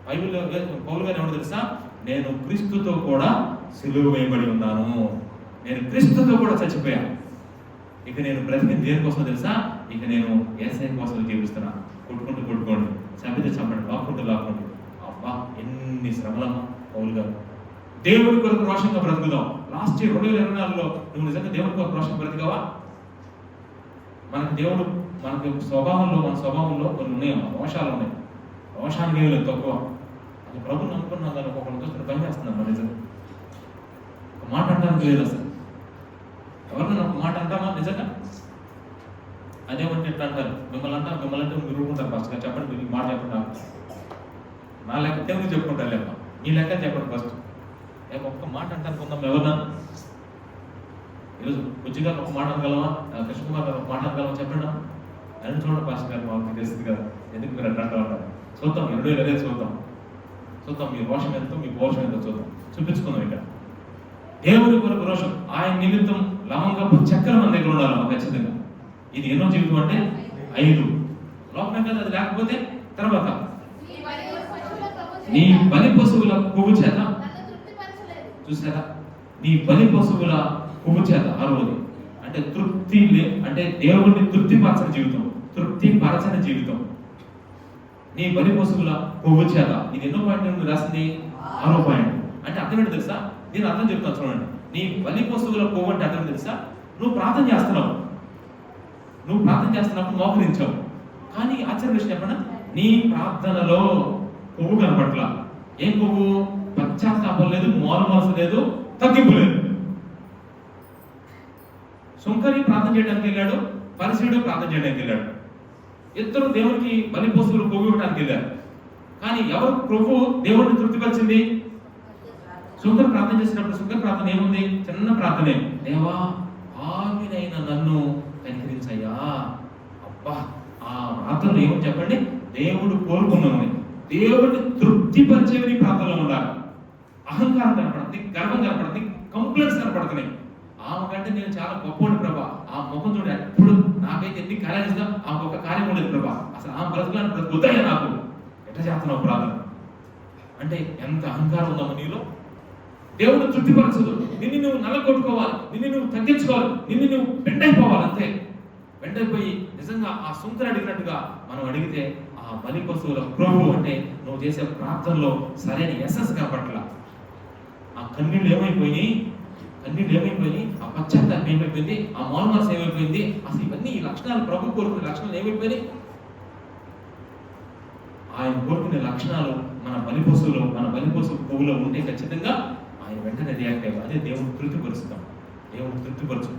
Speaker 1: బైబిల్లో పౌలు గారు ఏమో తెలుసా? నేను క్రీస్తుతో కూడా సిలువ వేయబడి ఉన్నాను, నేను క్రీస్తుతో కూడా చచ్చిపోయాను. ఇక నేను బ్రతికిన దేనికోసం తెలుసా? ఇక నేను యేసయ్య కోసం జీవిస్తున్నా. కొట్టుకోండి, చంపితే చంపండి, లాక్కుంటూ. అబ్బా ఎన్ని శ్రమలమ్మా పౌలు గారు. దేవుని కొరకు రోషంగా బ్రతుకుదాం. లాస్ట్ ఇయర్ 2024లో నువ్వు నిజంగా దేవుని కొరకు రోషంగా బ్రతికావా? మనకి దేవుడు మన స్వభావంలో కొన్ని ఉన్నాయి, రోషాలు ఉన్నాయి. రోషానికి ఏమి లేదు తక్కువ. అది ప్రభుని అనుకున్నాం కానీ ఒక్కొక్కరిని చూస్తే భయం వేస్తున్నాం. మన నిజంగా ఒక మాట అంటానికి లేదు అసలు. ఎవరన్నా ఒక మాట అంటామా నిజంగా? అదేమంటే ఎట్లా అంటారు? మిమ్మల్ని అంటే మీరు ఊరుకుంటారు. ఫస్ట్ చెప్పండి, మీరు మాట చెప్పండి. నా లెక్క దేవుడికి చెప్పుకుంటారు లేక మీ లెక్క చెప్పండి ఫస్ట్. ఒక్క మాట అంటాను కొందాం. ఎవరన్నా ఈరోజు బుజ్జి గారు ఒక మాట అనగలమా? కృష్ణకుమార్ గారు ఒక మాట అనగలమా? చెప్పండి. అని చూడండి ఫస్ట్ గారు, మాకు తెలుస్తుంది కదా ఎందుకు మీరు అట్లా ఉంటారు. చూద్దాం 2020 చూద్దాం. మీ రోషం ఎంతో, మీ పౌరుషం ఎంతో చూపించుకుందాం. ఇక్కడ దేవుని కొరకు రోషం, ఆయన నిమిత్తం లవంగపు చెక్కలు మన దగ్గర ఉండాలి ఖచ్చితంగా. ఇది ఎన్నో జీవితం అంటే 5 లోపమే కదా. అది లేకపోతే తర్వాత నీ బలి పశువుల కొవ్వు చేత, చూసారా? నీ బలి పశువుల కొవ్వు చేత 6వది అంటే అంటే దేవుడిని తృప్తిపరచని జీవితం. నీ బలి పశువుల కొవ్వు చేత. ఇది ఎన్నో పాయింట్ రాసింది? 6వ పాయింట్. అంటే అర్థం ఏంటో తెలుసా? నేను అర్థం చెప్తాను చూడండి. నీ బలి పశువుల కొవ్వు అంటే అర్థం తెలుసా? నువ్వు ప్రార్థన చేస్తున్నావు, నువ్వు ప్రార్థన చేస్తున్నప్పుడు మోకరించావు, కానీ ఆశ్చర్య విషయం చెప్పనా, నీ ప్రార్థనలో కొవ్వు కనపట్ల. ఏం కొవ్వు? పశ్చాత్తాపం లేదు, మారు మనసు లేదు, తగ్గింపు లేదు. సుంకరి ప్రార్థన చేయడానికి వెళ్ళాడు, పరిసయుడు ప్రార్థన చేయడానికి వెళ్ళాడు. ఇద్దరు దేవునికి బలి పశువులు కొవ్వు ఇవ్వడానికి వెళ్ళారు. కానీ ఎవరు ప్రభు దేవుడిని తృప్తిపరిచింది? సుంకరి ప్రార్థన చేసినప్పుడు సుంకరి ప్రార్థన ఏముంది? చిన్న ప్రార్థనే, దేవా ఆవినైన నన్ను కనికరించయ్యా. అబ్బా, ఆ ప్రార్థనలు ఏమని చెప్పండి? దేవుడు కోరుకున్నామని, దేవుడిని తృప్తిపరిచేవి ప్రార్థనలో ఉండాలి. అహంకారం కనపడుతుంది, గర్వం కనపడుతుంది, కంప్లైంట్స్ కనపడుతున్నాయి. ఆమె కంటే నేను చాలా గొప్పవాడు ప్రభా, ఆ ముఖం చూడ ఎప్పుడు నాకైతే ఎన్ని కార్యాలు ఇస్తా, ఆమె ఒక కార్యం ఉండేది ప్రభా, అసలు ఆమె బ్రతుకులను బ్రతుకుతాయా నాకు ఎట్లా చేస్తున్నావు ప్రార్థన అంటే ఎంత అహంకారం ఉందామా నీలో? దేవుడు తృప్తిపరచదు. నిన్ను నువ్వు నల్లగొట్టుకోవాలి, నిన్ను నువ్వు తగ్గించుకోవాలి, నిన్ను నువ్వు బెండైపోవాలి. అంతే, బెండైపోయి నిజంగా ఆ సుంకరు అడిగినట్టుగా మనం అడిగితే ఆ బలి పశువుల ప్రభు అంటే నువ్వు చేసే ప్రార్థనలో సరైన ఎసెన్స్ కనపట్ల. ఆ కన్నీళ్ళు ఏమైపోయినాయి, ఆ పశ్చాత్తాపం ఏమైపోయింది, ఆ మౌనమాసం ఏమైపోయింది, అసలు ఇవన్నీ ఈ లక్షణాలు ప్రభు కోరుకునే లక్షణాలు ఏమైపోయినాయి? ఆయన కోరుకునే లక్షణాలు మన బలి పశువు పువ్వులో ఉంటే ఖచ్చితంగా ఆయన వెంటనే రియాక్ట్ అయ్యారు. అదే దేవుడు తృప్తిపరుస్తాం. దేవుడు తృప్తిపరచు.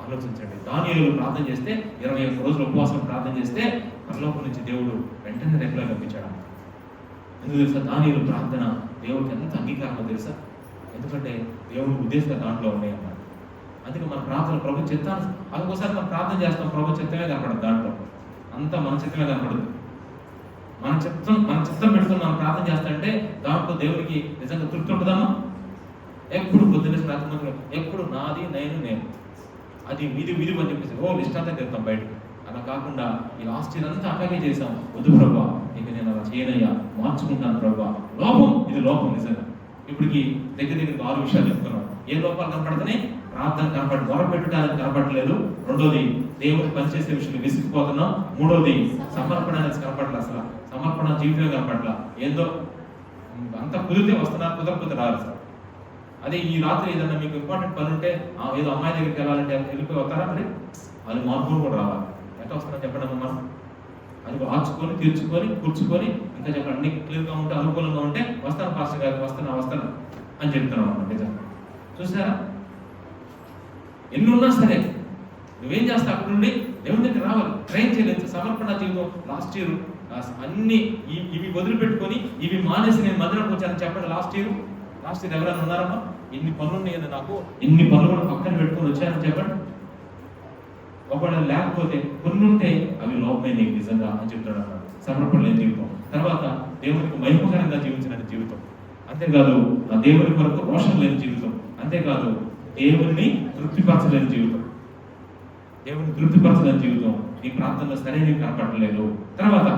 Speaker 1: ఆలోచించండి, దానియేలు ప్రార్థన చేస్తే 21 రోజులు ఉపవాసం ప్రార్థన చేస్తే పరలోకం నుంచి దేవుడు వెంటనే రెగ్యులర్ పంపించాడు. ఎందుకు తెలుసా? దానియేలు ప్రార్థన దేవుడికి ఎంత అంగీకారమో తెలుసా? ఎందుకంటే దేవుడు ఉద్దేశం దాంట్లో ఉన్నాయి అన్నమాట. అందుకే మన ప్రార్థన ప్రభు చిత్తాన్ని, అందుకోసారి మనం ప్రార్థన చేస్తాం, ప్రభు చిత్తమే కనపడదు, దాంట్లో అంతా మన చిత్తమే కనపడదు. మన చిత్తం పెట్టుకుని మనం ప్రార్థన చేస్తాంటే దాంట్లో దేవుడికి నిజంగా తృప్తి ఉంటుందమ్మా? ఎప్పుడు పొద్దున్నే ప్రార్థన, ఎప్పుడు నాది నేను అది వీధి అని చెప్పేసి లిస్ట్ అంతా తిరుగుతాం బయటకు. అలా కాకుండా ఈ లాస్ట్ ఇయర్ అంతా అట్లాగే చేసాం. వద్దు ప్రభా, ఇక నేను అలా చేయనయ్యా, మార్చుకుంటాను ప్రభా. ఇది లోపం నిజంగా. ఇప్పటికి దగ్గర 6 విషయాలు చెప్తున్నాం. ఏ లోపాలు కనపడుతున్నాయి? ప్రార్థన కనపడి మొరపెట్టడానికి కనపడలేదు. రెండోది దేవుడు పనిచేసే విషయంలో విసిగిపోతున్నాం. మూడోది సమర్పణ అనేది కనపడలే, అసలు సమర్పణ జీవితమే కనపడల. ఏందో అంత కుదిరితే వస్తున్నారు, కుదరకపోతే రారు సార్. అదే ఈ రాత్రి ఏదన్నా మీకు ఇంపార్టెంట్ పని ఉంటే ఏదో అమ్మాయి దగ్గరికి వెళ్ళాలంటే వెళ్ళిపోయి వస్తారా? మరి అది మార్పులు కూడా రావాలి. ఎట్లా వస్తారో చెప్పండి అమ్మ. మనం అది ఆర్చుకొని తీర్చుకొని కూర్చుకొని ఇంకా చెప్పండి అన్ని క్లియర్గా ఉంటే అనుకూలంగా ఉంటే వస్తాను పాస్టర్ గారు, వస్తాను అని చెప్తున్నాం అన్నమాట. నిజంగా చూసారా? ఎన్ని ఉన్నా సరే నువ్వేం చేస్తావు? అక్కడ నుండి దేవుని దగ్గర రావాలి, ట్రైన్ చేయలేదు. సమర్పణ జీవితం లాస్ట్ ఇయర్ అన్ని ఇవి వదిలిపెట్టుకొని ఇవి మానేసి నేను మందిరానికి వచ్చానని చెప్పండి. లాస్ట్ ఇయర్ ఎవరైనా ఉన్నారమ్మా? ఎన్ని పనులు ఉన్నాయని నాకు, ఎన్ని పనులు కూడా పక్కన పెట్టుకొని వచ్చానని చెప్పండి. ఒకవేళ లేకపోతే కొన్ని ఉంటే అవి లోపమే నీకు నిజంగా అని చెప్తాడు అన్నమాట. సమర్పణ లేని జీవితం. తర్వాత దేవునికి మహిమకరంగా జీవించిన జీవితం. అంతేకాదు ఆ దేవుని కొరకు రోషం లేని జీవితం. అంతేకాదు దేవుని తృప్తిపరచలేని జీవితం. ఈ ప్రాంతంలో సరైన కనపడలేదు. తర్వాత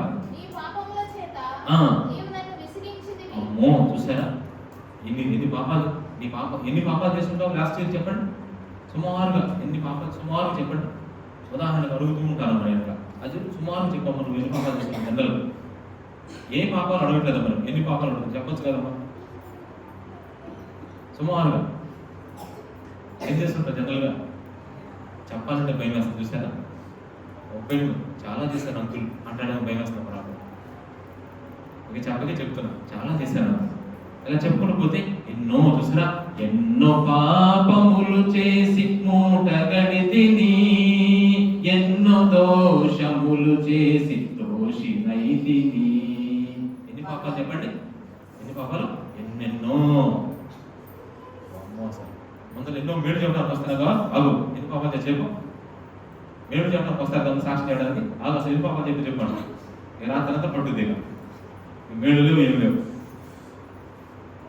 Speaker 1: అమ్మో, చూసారా ఎన్ని పాపాలు ఎన్ని పాపాలు చేసుకుంటావు లాస్ట్ ఇయర్ చెప్పండి. సుమారుగా ఎన్ని పాపాలు సుమారుగా చెప్పండి. ఉదాహరణకు అడుగుతూ ఉంటాను మన యొక్క అది సుమారు చెప్పమ్మా, నువ్వు ఎన్ని పాపాలు చేసుకుంటావు? జనరల్ ఏ పాపాలు అడగట్లేదు మనం, ఎన్ని పాపాలు అడుగుతాం చెప్పొచ్చు కదమ్మా. సుమారుగా ఏం చేస్తుంటారు జనరల్గా? చెప్పాలంటే భయం వేస్తుంది. చూసారా? చాలా చేశాను అంకుల్ అంటాడేమో భయం వేస్తున్నాం నాకు. ఇక చెప్పకే చెప్తున్నా, చాలా చేశాను. ఇలా చెప్పుకుంటూ పోతే ఎన్నో పాపములు చేసి మూట గడితిని, ఎన్నో దోషములు చేసి దోషినైతిని. ఎన్ని పాపాలు చెప్పండి? ఎన్ని పాపాలు? ఎన్నెన్నో. ముందు ఎన్నో మేలు చెప్పడానికి వస్తున్నాగా అగు ఎన్ని పాపాలు చెప్పు. మేలు చెప్పడానికి వస్తారు కదా సాక్షి చేయడానికి. ఆగు అసలు ఎన్ని పాపాలు చెప్పండి. రాత్రంతా పట్టుద్ది. ఇక మేలు లేవు, ఏమి లేవు.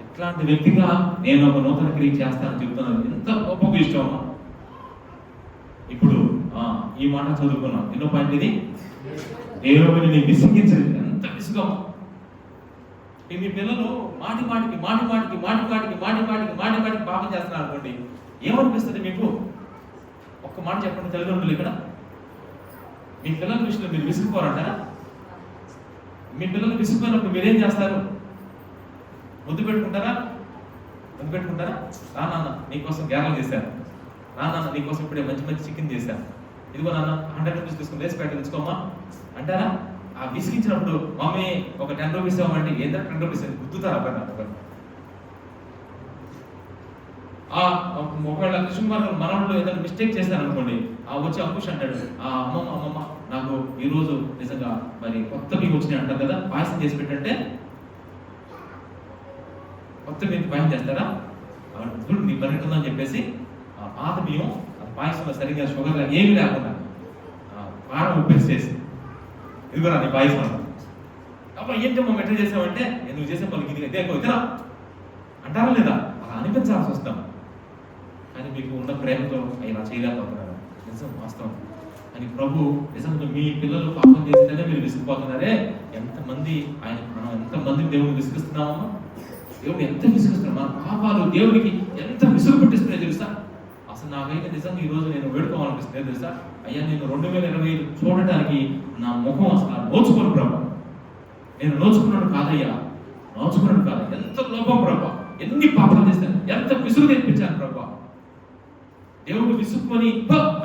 Speaker 1: ఇట్లాంటి వ్యక్తిగా నేను ఒక నూతన క్రియ చేస్తానని చెప్తున్నాను. ఎంత గొప్ప ఇష్టం. ఇప్పుడు ఈ మాట చదువుకున్నాం. ఎన్నో పాయింట్ ఇది? దేవుడిని విసిగించదు. ఎంత విసుగం. మీ పిల్లలు మాటికి పాపం చేస్తున్నారు అనుకోండి, ఏమనిపిస్తుంది మీకు? ఒక్క మాట చెప్పండి తల్లిదండ్రులు. ఇక్కడ మీ పిల్లల విషయంలో మీరు విసిగిపోరంటారా? మీ పిల్లలు విసిగిపోయినప్పుడు మీరేం చేస్తారు? ముద్దు పెట్టుకుంటారా? రా నాన్న నీకోసం గ్యారెలు చేశాను, రా నాన్న నీకోసం ఇప్పుడే మంచి చికెన్ చేశాను, ఇదిగో నాన్న 100 రూపీస్ తీసుకుని లేచి ప్యాకెట్ తెచ్చుకోమ్మా అంటారా? ఆ విసిగించినప్పుడు మమ్మీ ఒక 10 రూపీస్ ఇవ్వమంటే ఏంటంటే 10 రూపీస్ గుర్తుతారు అబ్బాయి. ఒకవేళ కృష్ణకుమార్ మనవాళ్ళు ఏదైనా మిస్టేక్ చేస్తారనుకోండి, వచ్చి అంకుష్ అంటాడు, అమ్మమ్మ నాకు ఈరోజు నిజంగా మరి కొత్త బియ్యం వచ్చినాయి అంటారు కదా, పాయసం చేసి పెట్టంటే కొత్త బియ్యం పాయసం చేస్తారా? చూడు నీ పని ఉందని చెప్పేసి ఆ పాత బియ్యం పాయసంలో సరిగ్గా షుగర్ ఏమి లేకుండా కారం ఉప్పేసి చేసి ఇదిగోరా నీ పాయసం అంట. అప్పుడు ఏంటో మనం ఎట్లా చేసామంటే నువ్వు చేసే పనికి ఇది అయితే ఇతరా అంటారా లేదా? అలా అనిపించాల్సి వస్తాం. కానీ మీకు ఉన్న ప్రేమతో ఇలా చేయలేకపోతున్నారు, నిజం వాస్తవం. అని ప్రభు నిజంగా మీ పిల్లలు పాపం చేస్తేనే మీరు విసిగిపోతున్నారే. ఎంతమంది మనం ఎంతమంది దేవుడిని విసిగిస్తున్నామో, దేవుడు ఎంత విసిగిస్తున్నాం. మన పాపాలు దేవుడికి ఎంత విసుగు పుట్టిస్తున్నాయో తెలుసా? అసలు నాకైతే నిజంగా ఈ రోజు నేను వేడుకోవాలనిపిస్తుంది తెలుసా? అయ్యా నేను 2025 చూడటానికి నా ముఖం అసలు నోచుకోను ప్రభా, నేను నోచుకున్నాడు కాదయ్యా, నోచుకున్నాడు కాదు. ఎంత లోపం ప్రభా, ఎన్ని పాపాలు చేస్తాను, ఎంత విసుగు తెప్పించాను ప్రభా. దేవుడు విసుక్కుని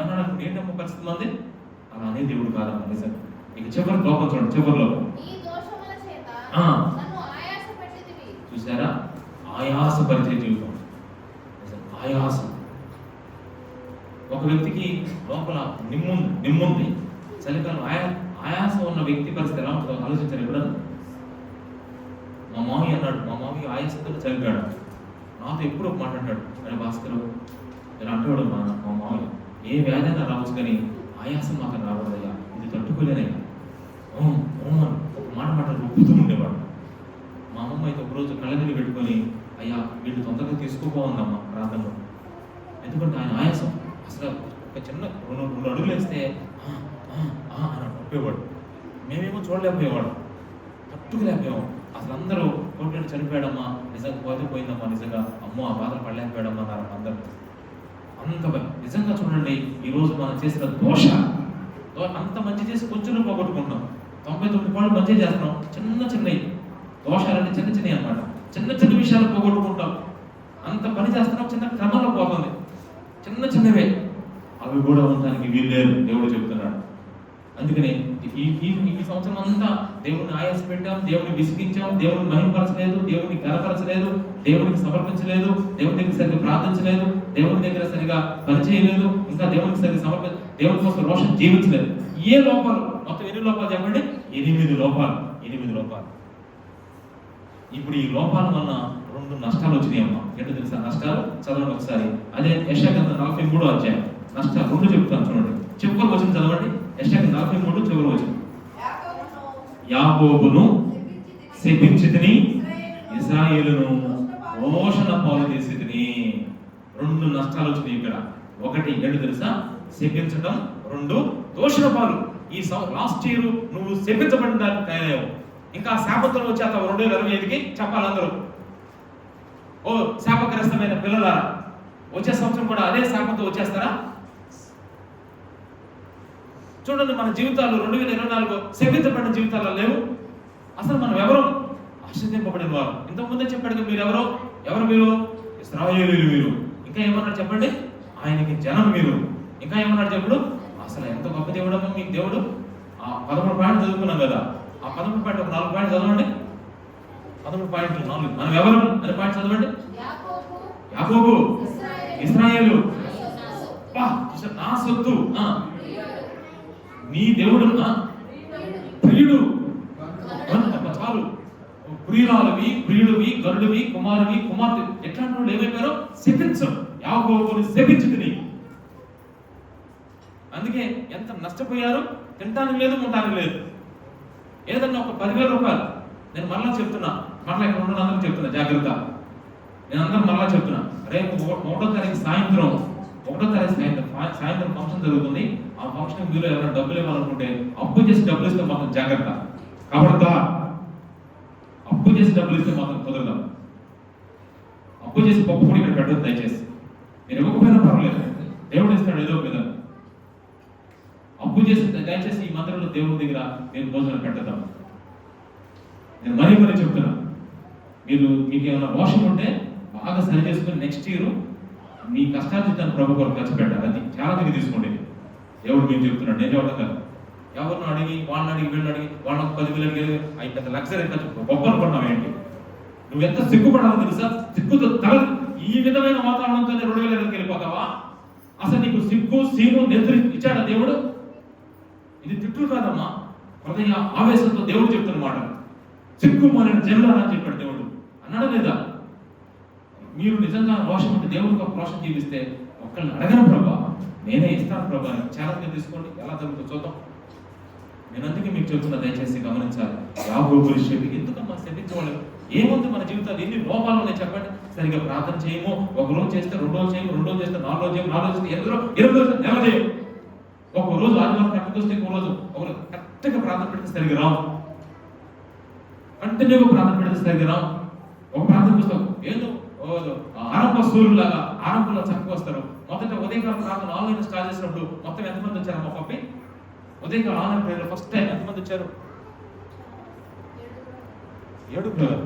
Speaker 1: అన్నాడు ఏంటమ్మో పరిస్థితి ఉంది. అలానే దేవుడు కాదమ్మా నిజంగా. ఇక చివరి లోపం చూడండి, చివరి లోపం చూసారా? ఆయాసపరిచే జీవితం, ఆయాసం. ఒక వ్యక్తికి లోపల నిమ్ముంది, చలికాలం ఆయాసం ఉన్న వ్యక్తి పరిస్థితి ఎలా ఉంటుందో ఆలోచించారు ఎప్పుడన్నా? మా మామయ్య అన్నాడు, మా మామయ్య ఆయాసంతో చలిపాడు. నాతో ఎప్పుడు ఒక మాట అంటాడు, అరే భాస్కరు ఇలా అంటాడు మా మామయ్య, ఏ వ్యాధి అయినా రావచ్చు కానీ ఆయాసం మాత్రం రాకూడదయ్యా, ఇది తట్టుకోలేనయ్యా. ఒక మాట రుబ్బుతూ ఉండేవాడు. మా అమ్మమ్మ అయితే ఒకరోజు కళ్ళనీళ్ళు పెట్టుకొని, అయ్యా వీళ్ళు తొందరగా తీసుకోపోవాలమ్మా ప్రాంతంలో, ఎందుకంటే ఆయన ఆయాసం అసలు ఒక చిన్న 2 అడుగులు వేస్తే అని నొప్పేవాడు. మేమేమో చూడలేకపోయేవాడు, తట్టుకోలేకపోయాము. అసలు అందరూ కోటి చనిపోయాడమ్మా, నిజంగా పోయిందమ్మా, నిజంగా అమ్మో ఆ బాధలు పడలేకపోయాడమ్మా అన్నారు అందరూ. అంత నిజంగా చూడండి, ఈరోజు మనం చేసిన దోష అంత మంచి చేసి కొంచెం పోగొట్టుకుంటున్నాం. 99 పాళ్ళు మంచి చేస్తున్నాం, చిన్నవి దోషాలన్నీ చిన్నవి అనమాట. చిన్న విషయాలు పోగొట్టుకుంటాం. అంత పని చేస్తున్నాం, చిన్న క్రమంలో పోతుంది. చిన్నవే అవి కూడా ఉండడానికి వీల్లేదు దేవుడు చెబుతున్నాడు. అందుకనే ఈ సంవత్సరం అంతా దేవుడిని ఆయాస పెట్టాం, దేవుడిని విసిగించాం, దేవుడిని మహిమపరచలేదు, దేవుడిని గణపరచలేదు, దేవుడికి సమర్పించలేదు, దేవుడి దగ్గర సరిగ్గా ప్రార్థించలేదు, దేవుడి దగ్గర సరిగా పనిచేయలేదు, ఇంకా దేవుడికి సరిగ్గా దేవుడి కోసం రోషం జీవించలేదు. ఏ లోపాలు? మొత్తం 8 లోపాలు చెప్పండి. 8 లోపాలు. ఇప్పుడు ఈ లోపాల వల్ల 2 నష్టాలు వచ్చినాయి అమ్మా. ఏంటో తెలుసా నష్టాలు? చదవండి ఒకసారి. అదే యెషయా గ్రంథం 43వ అధ్యాయం నష్టాలు 2 చెప్తాను చూడండి. చివరి వచనం చదవండి. యెషయా 43 చివరి వచనం. యాకోబును శపించితిని, ఇశ్రాయేలును రోషణ పాలు చేసితిని. 2 నష్టాలు వచ్చినాయి ఇక్కడ. 1 ఏంటో తెలుసా? శపించడం. 2 దోషణ పాలు. ఈ లాస్ట్ ఇయర్ నువ్వు శపించబడిన దానికి తయారయ్యావు. ఇంకా శాపంతో వచ్చేస్తావు 2025కి చెప్పాలి అందరూ. ఓ శాపగ్రస్తమైన పిల్లలారా, వచ్చే సంవత్సరం కూడా అదే శాపంతో వచ్చేస్తారా? చూడండి, మన జీవితాలు 2024 శపించబడిన జీవితాల్లో లేవు. అసలు మనం ఎవరు? ఆశీర్వదింపబడిన వారు. ఇంతకుముందే చెప్పాడు మీరెవరో. ఎవరు మీరు? ఇశ్రాయేలీయులు మీరు. ఇంకా ఏమన్నాడు చెప్పండి? ఆయనకి జనం మీరు. ఇంకా ఏమన్నాడు చెప్పుడు? అసలు ఎంత గొప్ప దేవుడమ్మా మీకు దేవుడు. ఆ 13 పాయింట్లు చదువుకున్నాం కదా, ఆ 13 పాయింట్ ఒక 4 పాయింట్లు చదవండి. 13.4 మనం ఎవరు అనే పాయింట్ చదవండి. యాకోబు, ఇశ్రాయేలు, నా సొత్తు, నీ దేవుడు, ప్రియుడు, చాలు. ప్రియురాలువి, ప్రియుడివి, గరుడివి, కుమారువి, కుమార్తె. ఎట్లాంటి వాళ్ళు ఏమైపోయారో శపించం. యాకోబుని శపించుకుని. అందుకే ఎంత నష్టపోయారు. తినటానికి లేదు, ఉండటానికి లేదు. ఏదన్నా ఒక 10,000 రూపాయలు. నేను మరలా చెప్తున్నా, మరలా ఇక్కడ ఉన్న అందరూ చెప్తున్నా జాగ్రత్త. నేను అందరూ మరలా చెప్తున్నా, రేపు 1వ తారీఖు సాయంత్రం ఫంక్షన్ జరుగుతుంది. ఆ ఫంక్షన్ మీరు ఎవరైనా డబ్బులు ఇవ్వాలనుకుంటే అప్పు చేసి డబ్బులు ఇస్తే మాత్రం జాగ్రత్త. కాబట్టి అప్పు చేసి డబ్బులు ఇస్తే మాత్రం కుదరదు. అప్పు చేసి పప్పు కూడా ఇక్కడ పెట్టదు దయచేసి. మీరు ఇవ్వకపోయినా పర్వాలేదు, దేవుడు ఇస్తాడు ఏదో విధంగా. అప్పు చేసి దయచేసి ఈ మందిరంలో దేవుడి దగ్గర మీరు భోజనం పెట్టదాం. నేను మరీ చెప్తున్నా, మీకు ఏమైనా రోషం ఉంటే బాగా సరి చేసుకుని నెక్స్ట్ ఇయర్ మీ కష్టార్జితాన్ని ప్రభు కొరకు ఖర్చు పెట్టాలి. అది చాలా మంది తీసుకోండి. దేవుడు మేము చెప్తున్నాడు, నేను చెప్పడం కాదు. ఎవరిని అడిగి వాళ్ళని అడిగి వీళ్ళని అడిగి వాళ్ళకి 10,000 అడిగి అవి పెద్ద లగ్జరీ గొప్ప అనుకున్నావు ఏంటి? నువ్వు ఎంత సిగ్గుపడాలని తెలుసా? సిగ్గుతో తల ఈ విధమైన వాతావరణంతోనే 2020కి వెళ్ళిపోతావా? అసలు నీకు సిగ్గు సీను నెత్తురు ఇచ్చాడా దేవుడు? ఇది తిట్లు కాదమ్మా, హృదయ ఆవేశంతో దేవుడు చెప్తున్న మాట. సిగ్గు మన జనులారా అని చెప్పాడు దేవుడు. అన్నాడా లేదా? మీరు నిజంగా రోషం అంటే దేవుడికి ఒక రోషం జీవిస్తే ఒక్కళ్ళని అడగను ప్రభా, నేనే ఇస్తాను ప్రభా అని ఛాలెంజ్ తీసుకోండి. ఎలా జరుగుతుందో చూద్దాం. నేను అందుకే మీకు చెప్తున్నా, దయచేసి గమనించాలి. యాకోబు విషయం ఎందుకమ్మా శపించేవాళ్ళు? ఏముంది మన జీవితాలు? ఎన్ని లోపాలు ఉన్నాయి చెప్పండి. సరిగ్గా ప్రార్థన చేయము, ఒక రోజు చేస్తే 2 రోజులు చేయము, 2 రోజులు చేస్తే 4 రోజులు చేయము, 4 రోజులు చేస్తే 8 రోజులు నెల చేయము. ఒక రోజు ఆదివారం కరెక్ట్గా వస్తే ఇంకో రోజు కరెక్ట్గా ప్రార్థన పెడితే సరిగ్గా రావు. కంటిన్యూగా ప్రార్థన పెడితే సరిగ్గా రావు. ఒక ప్రార్థన పుస్తకం ఏదో ఆరంభ సూర్యులాగా ఆరంభంలో చక్కగా వస్తారు. మొదట ఉదయకాలం ప్రార్థన ఆన్లైన్ స్టార్ట్ చేసినప్పుడు మొత్తం ఎంతమంది వచ్చారు? మా పప్పి ఉదయకాలం ఆన్లైన్ ప్రేయర్ ఫస్ట్ టైం ఎంతమంది వచ్చారు? 7.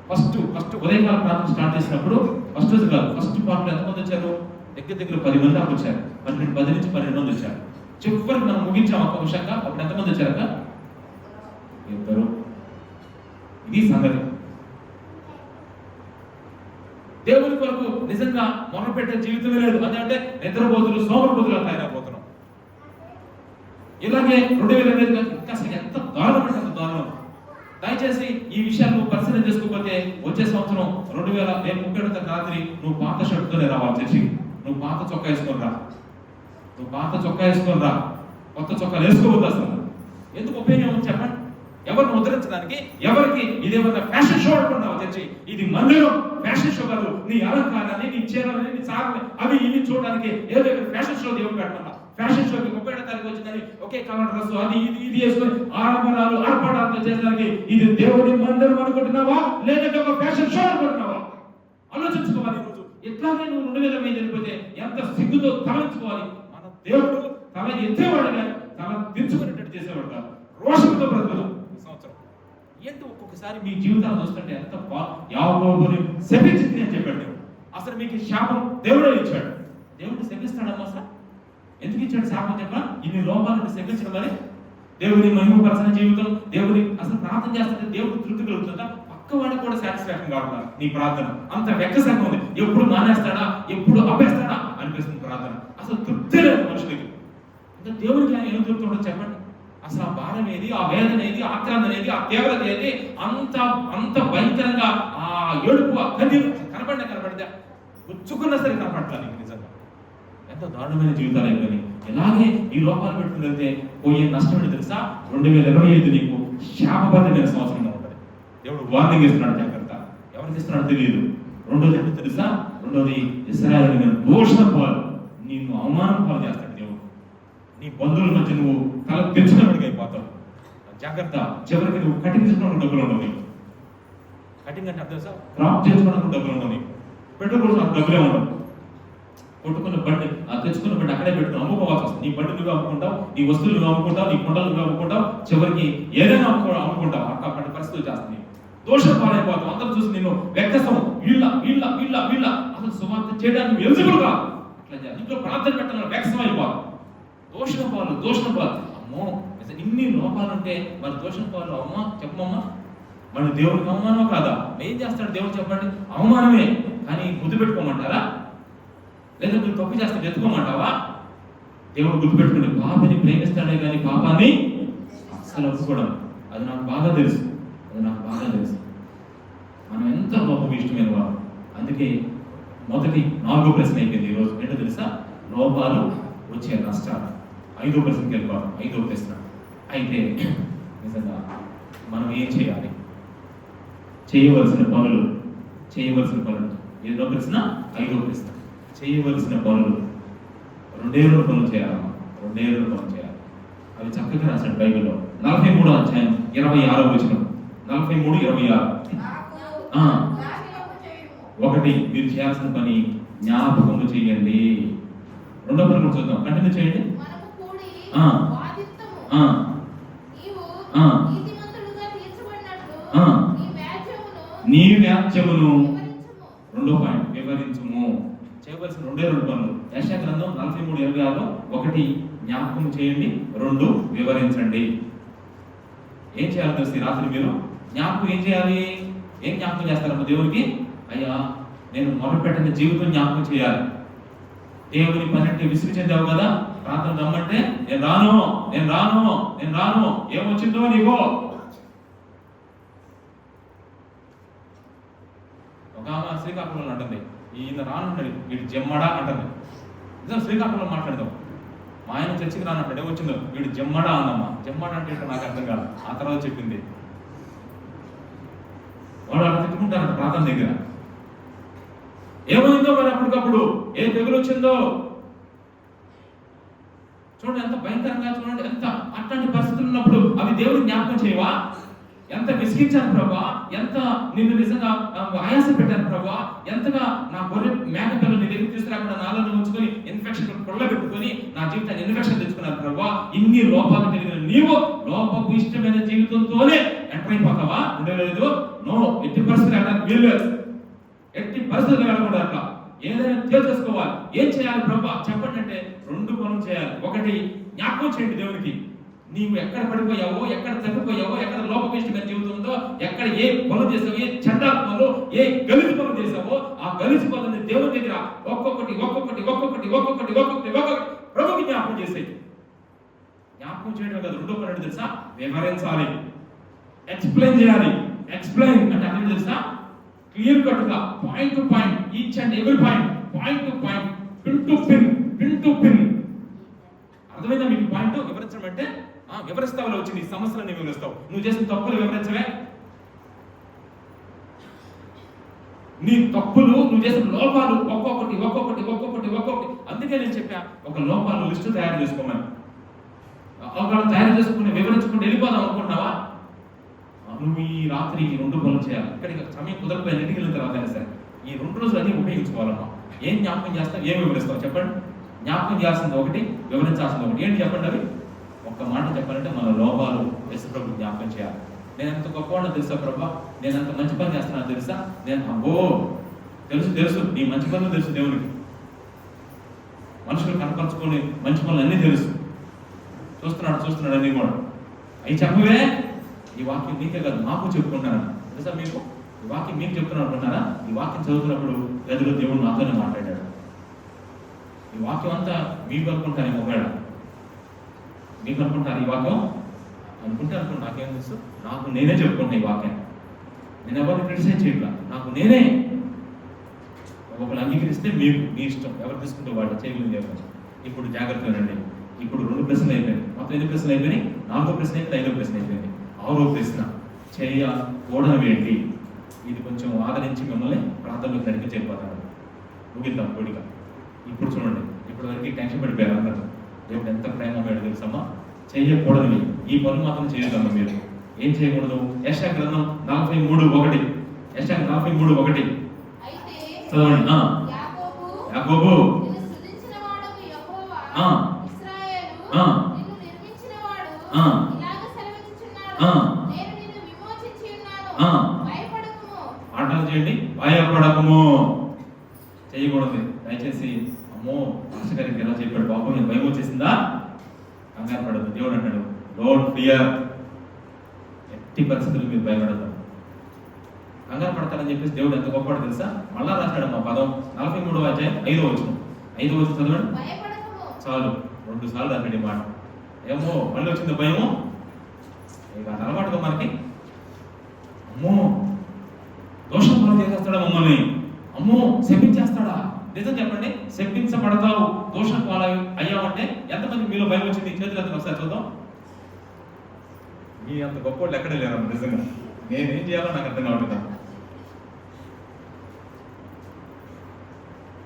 Speaker 1: ఫస్ట్ ఉదయకాలం ప్రార్థన స్టార్ట్ చేసినప్పుడు ఫస్ట్ రోజు కాదు, ఫస్ట్ పార్ట్లో ఎంతమంది వచ్చారు? దగ్గర 10 మంది దాకా వచ్చారు. 10 నుంచి 12 మంది వచ్చారు. చివరికి మనం ముగించాం ఒక విషయంగా. అప్పుడు ఎంతమంది వచ్చారక? 2. ఇది సంగతి. దేవుని కొరకు నిజంగా మొరపెట్టే జీవితమే లేదు. అదంటే నిద్రపోతులు సోమరపోతులు తయారైపోతున్నాం. ఇలాగే 2020 ఇంకా అసలు ఎంత దారుణం అంటే అంత దారుణం. దయచేసి ఈ విషయాలు పరిశీలన చేసుకోకపోతే వచ్చే సంవత్సరం 2031 రాత్రి నువ్వు పాత షర్టుతోనే రావాలి చర్చి. నువ్వు పాత చొక్కా వేసుకొని రా. కొత్త చొక్కాలు వేసుకోవద్దు. అసలు ఎందుకు ఉపయోగం చెప్పండి? ఎవరిని ఉద్ధరించడానికి? ఎవరికి ఇదేమన్నా ఫ్యాషన్ షో అనుకున్నావు చర్చి? ఇది మందిరం ఫ్యాషన్ షో కాదు. నీ అలంకారాన్ని, నీ చీరలని, నీ సారని అవి ఇవి చూడడానికి ఏదో ఫ్యాషన్ షో దేవుడు పెట్టమన్నా. ఫ్యాషన్ షోకి 30వ తారీఖు వచ్చిందని ఒకే కలర్ డ్రెస్ అది ఇది వేసుకొని ఆడంబరాలు ఆర్పాటాలతో చేసడానికి ఇది దేవుని మందిరం అనుకుంటున్నావా, లేదంటే ఒక ఫ్యాషన్ షో అనుకుంటున్నావా? ఆలోచించుకోవాలి. ఈరోజు ఎట్లాగే నువ్వు 2020 వెళ్ళిపోతే ఎంత సిగ్గుతో తలంచుకోవాలి. మన దేవుడు తల ఎత్తేవాడు కానీ తల దించుకునేటట్టు చేసేవాడు కాదు. రోషంతో బ్రతుకుదాం ఈ సంవత్సరం. ఏంటి ఒక్కొక్కసారి మీ జీవితాలు చూస్తుంటే ఎంత యాకోబుని శపించింది అని చెప్పాడు దేవుడు. అసలు మీకు శాపం దేవుడే ఇచ్చాడు. దేవుడు శపిస్తాడమ్మా సార్? ఎందుకు ఇచ్చాడు శాపం చెప్పా? ఇన్ని లోపాలను శపించడం మరి దేవుని మహిమపరచని జీవితం. దేవుని అసలు ప్రార్థన చేస్తుంటే దేవుడు తృప్తి కలుగుతుందా? పక్కవాడికి కూడా సాటిస్ఫాక్షన్ కావట్లేదు నీ ప్రార్థన. అంత వెక్కసంగా ఉంది. ఎప్పుడు మానేస్తాడా, ఎప్పుడు ఆపేస్తాడా అనిపిస్తుంది ప్రార్థన. అసలు తృప్తి లేదు మనుషులకి. ఇంకా దేవుడికి ఆయన ఏం తృప్తి ఉండదు చెప్పండి? అసలు ఆ భారం ఏది, ఆ వేదన ఏది, ఆక్రాందన ఏది, ఆ తీవ్రత ఏది, అంత భయంకరంగా ఆ ఏడుపు, ఆ కన్నీరు కనపడితే గుచ్చుకున్నా సరే కనపడతాను నీకు. నిజంగా ఎంత దారుణమైన జీవితాలు అయిపోయి ఇలాగే ఈ లోపాలు పెట్టుకుని పోయే నష్టం ఏంటి తెలుసా? 2025 నీకు శాపబద్ధమైన సంవత్సరంగా ఉంటుంది. దేవుడు వార్నింగ్ ఇస్తున్నాడు, జాగ్రత్త. ఎవరికి ఇస్తున్నాడు తెలియదు. రెండోది ఏంటో తెలుసా? రెండోది ఇశ్రాయేలు దోషణ పాలు, నిన్ను అవమానం పాలు చేస్తాడు దేవుడు. నీ బంధువుల మధ్య నువ్వు తల తెచ్చుకున్నట్టుగా అయిపోతావు. జాగ్రత్త. చివరికి నువ్వు కటింగ్ చేసుకోవడానికి డబ్బులు ఉండవు నీకు. కటింగ్ అంటే అర్థం సార్, క్రాప్ చేసుకోవడానికి డబ్బులు ఉండవు నీకు. పెట్రోల్ కోసం డబ్బులే ఉండవు. కొట్టుకున్న బండి తెచ్చుకున్న బండి అక్కడే పెట్టుకుని అమ్ముకోవాల్సి వస్తుంది. నీ బండి నువ్వు అమ్ముకుంటావు, నీ వస్తువులు నువ్వు అమ్ముకుంటావు, నీ కొండలు నువ్వు అమ్ముకుంటావు, చివరికి ఏదైనా అమ్ముకుంటావు. అక్కడ పరిస్థితులు చేస్తుంది. దోషం పాలైపోతావు. అందరూ చూసి నేను వెక్కసం వీళ్ళ అసలు సువార్త చేయడానికి ఎలిజిబుల్ గా అట్లా చేయాలి. ఇంట్లో ప్రార్థన పెట్టాలని వెక్కసం అయిపోతావు. దోషణ పాలు అమ్మో ఇన్ని లోపాలు ఉంటే మరి దోషణ పాలు అమ్మా చెప్పమ్మా మరి దేవుడికి అవమానం కాదా? ఏం చేస్తాడు దేవుడు చెప్పండి? అవమానమే. కానీ గుర్తుపెట్టుకోమంటారా? లేదా మీరు తప్పు చేస్తే ఎత్తుకోమంటావా? దేవుడు గుర్తుపెట్టుకుని పాపని ప్రేమిస్తాడే కానీ పాపాన్ని అస్సలు ఒప్పుకోవడం. అది నాకు బాగా తెలుసు. మనం ఎంత గొప్ప ఇష్టమైన వారు. అందుకే మొదటి 4వ ప్రశ్న అయిపోయింది ఈరోజు. ఏంటో తెలుసా? లోపాలు వచ్చే నష్టాలు. 5వ ప్రశ్నకి వెళ్ళిపోవాలి. 5వ ప్రశ్న అయితే నిజంగా మనం ఏం చేయాలి? చేయవలసిన పనులు. ఏదో ప్రశ్న? 5వ ప్రశ్న. చేయవలసిన పనులు 2 పనులు చేయాలమ్మా. 2 పనులు చేయాలి. అవి చక్కగా రాశాడు బైబిల్లో. 43వ అధ్యాయం 26వ వచనం. 43:26. 1 మీరు చేయాల్సిన పని జ్ఞాపకము చేయండి. 2వ పని కూడా చూద్దాం. కంటిన్యూ చేయండి. నీ వ్యాజ్యమును 2వ పాయింట్ వివరించుము. చేయవలసిన 2 పనులు. యెషయా గ్రంథం 43:26 ఒకటి జ్ఞాపకం చేయండి, 2 వివరించండి. ఏం చేయాలి తెలిసి రాత్రి మీరు జ్ఞాపకం ఏం చేయాలి? ఏం జ్ఞాపకం చేస్తారమ్మ దేవునికి? అయ్యా నేను మొదలుపెట్టిన జీవితం జ్ఞాపకం చేయాలి. దేవుని పనంటే విసిరి చెందావు కదా, ప్రార్థన రమ్మంటే నేను రాను నేను రాను నేను రాను, ఏమొచ్చిందో నీకో. ఒక ఆమె శ్రీకాకుళంలో అంటుంది, ఈయన రానుంటాడు వీడు జమ్మడా అంటుంది. నిజం శ్రీకాకుళంలో మాట్లాడదాం. మా ఆయన చర్చికి రానంటాడు, ఏమొచ్చిందో వీడు జమ్మడా అందమ్మా. జమ్మడా అంటే నాకు అర్థం కాదు, ఆ తర్వాత చెప్పింది. వాడు అలా తిట్టుకుంటారంట ప్రార్థన దగ్గర. ఏమైందో మరి అప్పటికప్పుడు ఏ తెగులు వచ్చిందో చూడండి, ఎంత భయంకరంగా. చూడండి ఎంత అట్లాంటి పరిస్థితులు ఉన్నప్పుడు అవి దేవుడిని జ్ఞాపకం చేయవా? ఎంత విసిగించాను ప్రభా, ఎంత నిన్ను నిజంగా ఆయాస పెట్టాను ప్రభా, ఎంతగా నా గొర్రె మేక పిల్లలు నీ దగ్గర తీసుకురాకుండా నాలో ఉంచుకొని ఇన్ఫెక్షన్ కొల్లబెట్టుకొని నా జీవితాన్ని ఇన్ఫెక్షన్ తెచ్చుకున్నాను ప్రభా. ఇన్ని లోపాలు కలిగిన నీవు లోపపు ఇష్టమైన జీవితంతోనే ఎంటర్ అయిపోతావా? ఉండలేదు. నో, ఎట్టి పరిస్థితులు వెళ్ళడానికి వీల్లేదు. ఎట్టి పరిస్థితులు వెళ్ళకూడదు. అట్లా ఏదైనా తేల్చేసుకోవాలి. ఏం చేయాలి ప్రభా చెప్పండి అంటే 2 పనులు చేయాలి. ఒకటి, జ్ఞాపకం చేయండి దేవునికి. నీవు ఎక్కడ పడిపోయావో, ఎక్కడ తగ్గిపోయావో, ఎక్కడ లోపమిష్టమైన జీవితం ఉందో, ఎక్కడ ఏ పనులు చేసావో, ఏ చండాల పనులు, ఏ గలిసి పనులు చేసావో, ఆ గలిసి పనులని దేవుని దగ్గర ఒక్కొక్కటి ఒక్కొక్కటి ఒక్కొక్కటి ఒక్కొక్కటి ఒక్కొక్కటి ఒక్కొక్కటి ప్రభుకి జ్ఞాపకం చేసేది. జ్ఞాపకం చేయడం కదా 2వ పని తెలుసా? వివరించాలి, ఎక్స్ప్లెయిన్ చేయాలి. ఎక్స్ప్లెయిన్ అంటే అర్థం తెలుసా? క్లియర్ కట్ గా, point to point, each and every point, point to point, pin to pin, pin to pin. అర్థమైందా మీకు? పాయింట్ వివరించడం అంటే వివరిస్తావులో వచ్చింది సమస్యలను వివరిస్తావు. నువ్వు చేసిన తప్పులు వివరించవే, నీ తప్పులు, నువ్వు చేసిన లోపాలు ఒక్కొక్కటి ఒక్కొక్కటి ఒక్కొక్కటి ఒక్కొక్కటి. అందుకే నేను చెప్పా, ఒక లోపాలు లిస్టు తయారు చేసుకోమని. ఒకవేళ తయారు చేసుకుని వివరించుకుంటూ వెళ్ళిపోదాం అనుకుంటున్నావా? నువ్వు ఈ రాత్రి ఈ 2 పనులు చేయాలి. ఇక్కడికి సమయం కుదరపోయిన ఇంటికి వెళ్ళిన తర్వాత సరే ఈ 2 రోజులు అది ఉపయోగించుకోవాలమ్మా. ఏం జ్ఞాపకం చేస్తావు, ఏం వివరిస్తావు చెప్పండి. జ్ఞాపకం చేయాల్సింది ఒకటి, వివరించాల్సింది ఒకటి. ఏంటి చెప్పండి అవి? ఒక్క మాట చెప్పాలంటే మన లోపాలు యేసు ప్రభు జ్ఞాపకం చేయాలి. నేను ఎంత గొప్పవాడినో తెలుసా ప్రభా, నేను ఎంత మంచి పని చేస్తున్నానో తెలుసా, నేను అబ్బో తెలుసు తెలుసు నీ మంచి పనులు తెలుసు దేవునికి. మనుషులు కనపరచుకొని మంచి పనులు అన్నీ తెలుసు, చూస్తున్నాడు అన్నీ కూడా. అవి చెప్పవే. ఈ వాక్యం నీకే కాదు నాకు చెప్పుకుంటున్నాను తెలుసా మీకు. ఈ వాక్యం మీకు చెప్తున్నాను అనుకుంటున్నారా? ఈ వాక్యం చదువుతున్నప్పుడు గదిలో దేవుడు నాతోనే మాట్లాడాడు. ఈ వాక్యం అంతా మీకు అనుకుంటాను, ఒకవేళ మీకు అనుకుంటారు ఈ వాక్యం అనుకుంటే నాకేం తెలుసు, నాకు నేనే చెప్పుకుంటా ఈ వాక్యం. నేను ఎవరిని క్రిటిసైజ్ చేయట్లా, నాకు నేనే. ఒకళ్ళు అంగీకరిస్తే మీకు మీ ఇష్టం, ఎవరు తీసుకుంటే వాళ్ళు చేయగలిగింది ఎవరు. ఇప్పుడు జాగ్రత్తగా రండి. ఇప్పుడు 2 ప్రశ్నలు అయిపోయినాయి. మొత్తం 8 ప్రశ్నలు అయిపోయినాయి. 4వ ప్రశ్న అయిపోయింది, 5వ ప్రశ్న అయిపోయింది. 6వ ప్రశ్న చేయకూడనివి ఏంటి? ఇది కొంచెం ఆదరించి మిమ్మల్ని ప్రాంతంలో నడిపి వెళ్ళిపోతాడు. ముగిద్దాం కొడిగా. ఇప్పుడు చూడండి, ఇప్పుడు వరకు టెన్షన్ పడిపోయారు అందరూ. దేవుడు ఎంత ప్రేమ వేడు తెలుసమ్మా. చేయకూడనివి ఈ పనులు మాత్రం చేయగలరు. మీరు ఏం చేయకూడదు? యెషయా గ్రంథం 43:1. యెషయా 43:1 చదవండి. యాకోబు ఆటలు చేయండి, భయపడకము. చేయకూడదు దయచేసి. అమ్మో మాస్టర్ గారికి ఎలా చెప్పాడు, బాబు నేను భయం వచ్చేసిందా? కంగారు పడదు. దేవుడు అంటాడు డోంట్ ఫియర్. ఎట్టి పరిస్థితులు మీరు భయపడదు. కంగారు పడతారని చెప్పేసి దేవుడు ఎంత గొప్పవాడు తెలుసా? మళ్ళా రాశాడు మా పదం 43వ అధ్యాయం 5వ వచనం. 5వ వచనం చదవండి చాలు. 2 సార్లు రాశాడు ఈ మాట. ఏమో మళ్ళీ వచ్చింది భయము. ఇక అలవాటుగా మనకి. అమ్మో దోషం పనులు చేసేస్తాడా మమ్మల్ని, అమ్మో శపించేస్తాడా? నిజం చెప్పండి, శపించబడతావు దోషం పాలు అయ్యామంటే ఎంతమంది మీలో భయం వచ్చింది? చేతులు ఎత్తండి ఒకసారి చూద్దాం. మీ అంత గొప్ప వాళ్ళు ఎక్కడే లేరు నిజంగా. నేనేం చేయాలో నాకు అర్థం కావట్లేదు.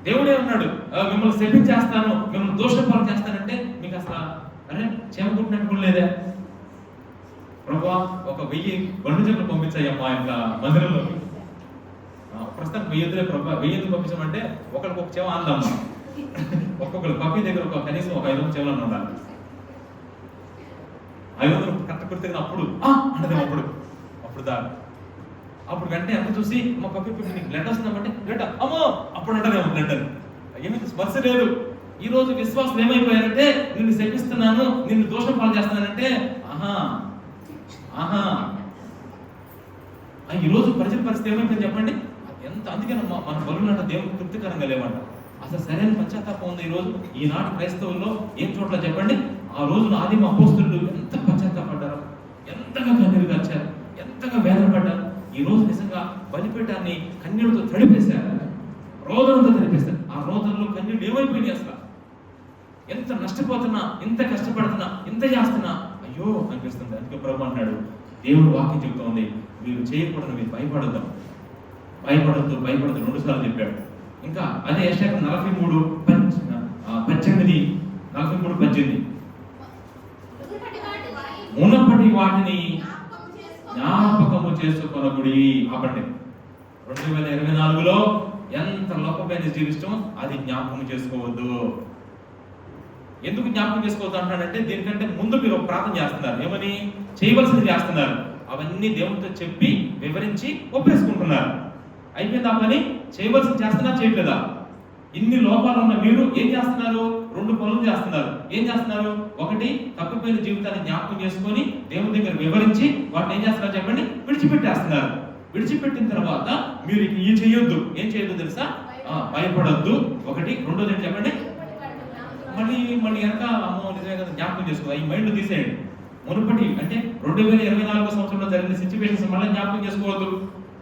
Speaker 1: దేవుడే ఉన్నాడు మిమ్మల్ని శపించేస్తాను, మిమ్మల్ని దోషం పాలు చేస్తానంటే మీకు అసలు అరే చేమకుంటున్నట్టు కూడా లేదే. ప్రభా ఒక 1000 బండు చెప్పులు పంపించాయమ్మా యొక్క మందిరంలోకి. ప్రస్తుతం 1000 ప్రభా 1000 పంపించామంటే ఒకరికి ఒక చెవ అందమ్మా. ఒక్కొక్కరు పప్పి దగ్గర ఒక కనీసం ఒక 500 చెవులను ఉండాలి. 500 కరెక్ట్ కుర్తిగిన అప్పుడు అంటే అప్పుడు దాని అప్పుడు వెంటనే ఎంత చూసి మా పప్పి నీకు బ్లడ్ వస్తుందంటే బ్లడ్ అమ్మో అప్పుడు అంటేమో బ్లడ్ అని. ఏమి స్పర్శ లేదు. ఈ రోజు విశ్వాసం ఏమైపోయారంటే నిన్ను శపిస్తున్నాను, నిన్ను దోషం పాలు చేస్తున్నానంటే ఈ రోజు ప్రజల పరిస్థితి ఏమైపోయింది చెప్పండి. ఎంత అందుకే మన బలులు అంటే దేవునికి తృప్తికరంగా లేవంట. అసలు సరైన పశ్చాత్తాపం ఉంది ఈ రోజు ఈనాటి క్రైస్తవుల్లో ఏం చోట్ల చెప్పండి. ఆ రోజున ఆదిమ అపోస్తులు ఎంత పశ్చాత్తాపడ్డారు, ఎంతగా కన్నీరు గార్చారు, ఎంతగా వేదన పడ్డారు. ఈ రోజు నిజంగా బలిపీఠాన్ని కన్నీళ్లతో తడిపేశారు, రోదనతో తడిపేశారు. ఆ రోదనలో కన్నీళ్ళు ఏమైపోయినాయి అసలు. ఎంత నష్టపోతున్నా, ఎంత కష్టపడుతున్నా, ఎంత చేస్తున్నా అయ్యో అనిపిస్తుంది. అందుకే ప్రభు అన్నాడు, దేవుడు వాక్యం చెబుతోంది, మీరు చేయకూడదు, మీరు భయపడద్దు 2 సార్లు చెప్పాడు. ఇంకా అదే యెషయా 43:18 మునుపటి వాటిని జ్ఞాపకము చేసుకొనకుడి. ఆపండి. 2024లో ఎంత లోపమైన జీవిస్తాం అది జ్ఞాపకం చేసుకోవద్దు. ఎందుకు జ్ఞాపకం చేసుకోవద్దు అంటాడంటే దీనికంటే ముందు మీరు ఒక ప్రార్థన చేస్తున్నారు. ఏమని చేయవలసింది చేస్తున్నారు, అవన్నీ దేవునితో చెప్పి వివరించి ఒప్పేసుకుంటున్నారు. అయిపోయింది ఆ పని. చేయవలసింది చేస్తున్నా చేయట్లేదా? ఇన్ని లోపాలు ఉన్న మీరు ఏం చేస్తున్నారు? 2 పనులు చేస్తున్నారు. ఏం చేస్తున్నారు? ఒకటి, తప్పిపోయిన జీవితాన్ని జ్ఞాపకం చేసుకొని దేవుని దగ్గర వివరించి వాటిని ఏం చేస్తున్నారు చెప్పండి, విడిచిపెట్టేస్తున్నారు. విడిచిపెట్టిన తర్వాత మీరు ఏం చేయొద్దు. ఏం చేయొద్దు తెలుసా? భయపడొద్దు. ఒకటి. రెండోది ఏంటి చెప్పండి, మళ్ళీ వెనక అమ్మో నిజమే కదా జ్ఞాపకం చేసుకోవాలి. ఈ మైండ్ తీసేయండి. మునుపటి అంటే 2024 సంవత్సరంలో జరిగిన సిచ్యువేషన్స్ మళ్ళీ జ్ఞాపకం చేసుకోవద్దు.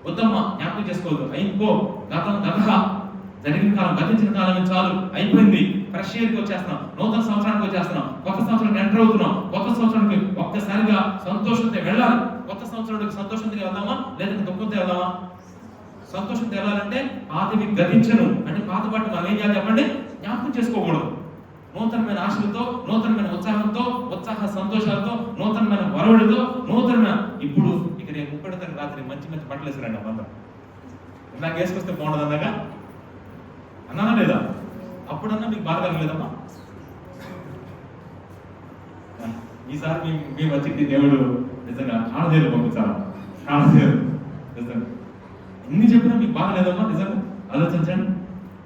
Speaker 1: వద్దమ్మా, జ్ఞాపకం చేసుకోవద్దు. అయిపో, జరిగిన కాలం, గతించిన కాలం చాలు, అయిపోయింది. ఫ్రెష్ ఇయర్కి వచ్చేస్తున్నాం, నూతన సంవత్సరానికి వచ్చేస్తున్నాం, కొత్త సంవత్సరానికి ఎంటర్ అవుతున్నాం. కొత్త సంవత్సరానికి ఒక్కసారిగా సంతోషంతో వెళ్ళాలి. కొత్త సంవత్సరానికి సంతోషంతో వెళ్దామా లేదంటే దుఃఖంతో వెళ్దామా? సంతోషంతో వెళ్ళాలంటే పాతవి గతించను అంటే పాత పాటు మనం ఏం చేయాలి చెప్పండి, జ్ఞాపకం చేసుకోకూడదు. నూతనమైన ఆశలతో, నూతనమైన ఉత్సాహంతో, ఉత్సాహ సంతోషాలతో, నూతనమైన వరవడితో, నూతనమైన ఇప్పుడు ఇక రేపు 30వ తారీఖు రాత్రి మంచి బట్టలు వేసారండి. అమ్మంతా నాకు వేసుకొస్తే బాగుండదు అన్నాగా అన్నానా లేదా? అప్పుడన్నా మీకు బాగా కలగలేదమ్మా? ఈసారి మీ వచ్చి దేవుడు నిజంగా ఆడదేలు పంపించాలి. ఆడదేలు నిజంగా ఎన్ని చెప్పినా మీకు బాగా లేదమ్మా? నిజంగా ఆలోచించండి.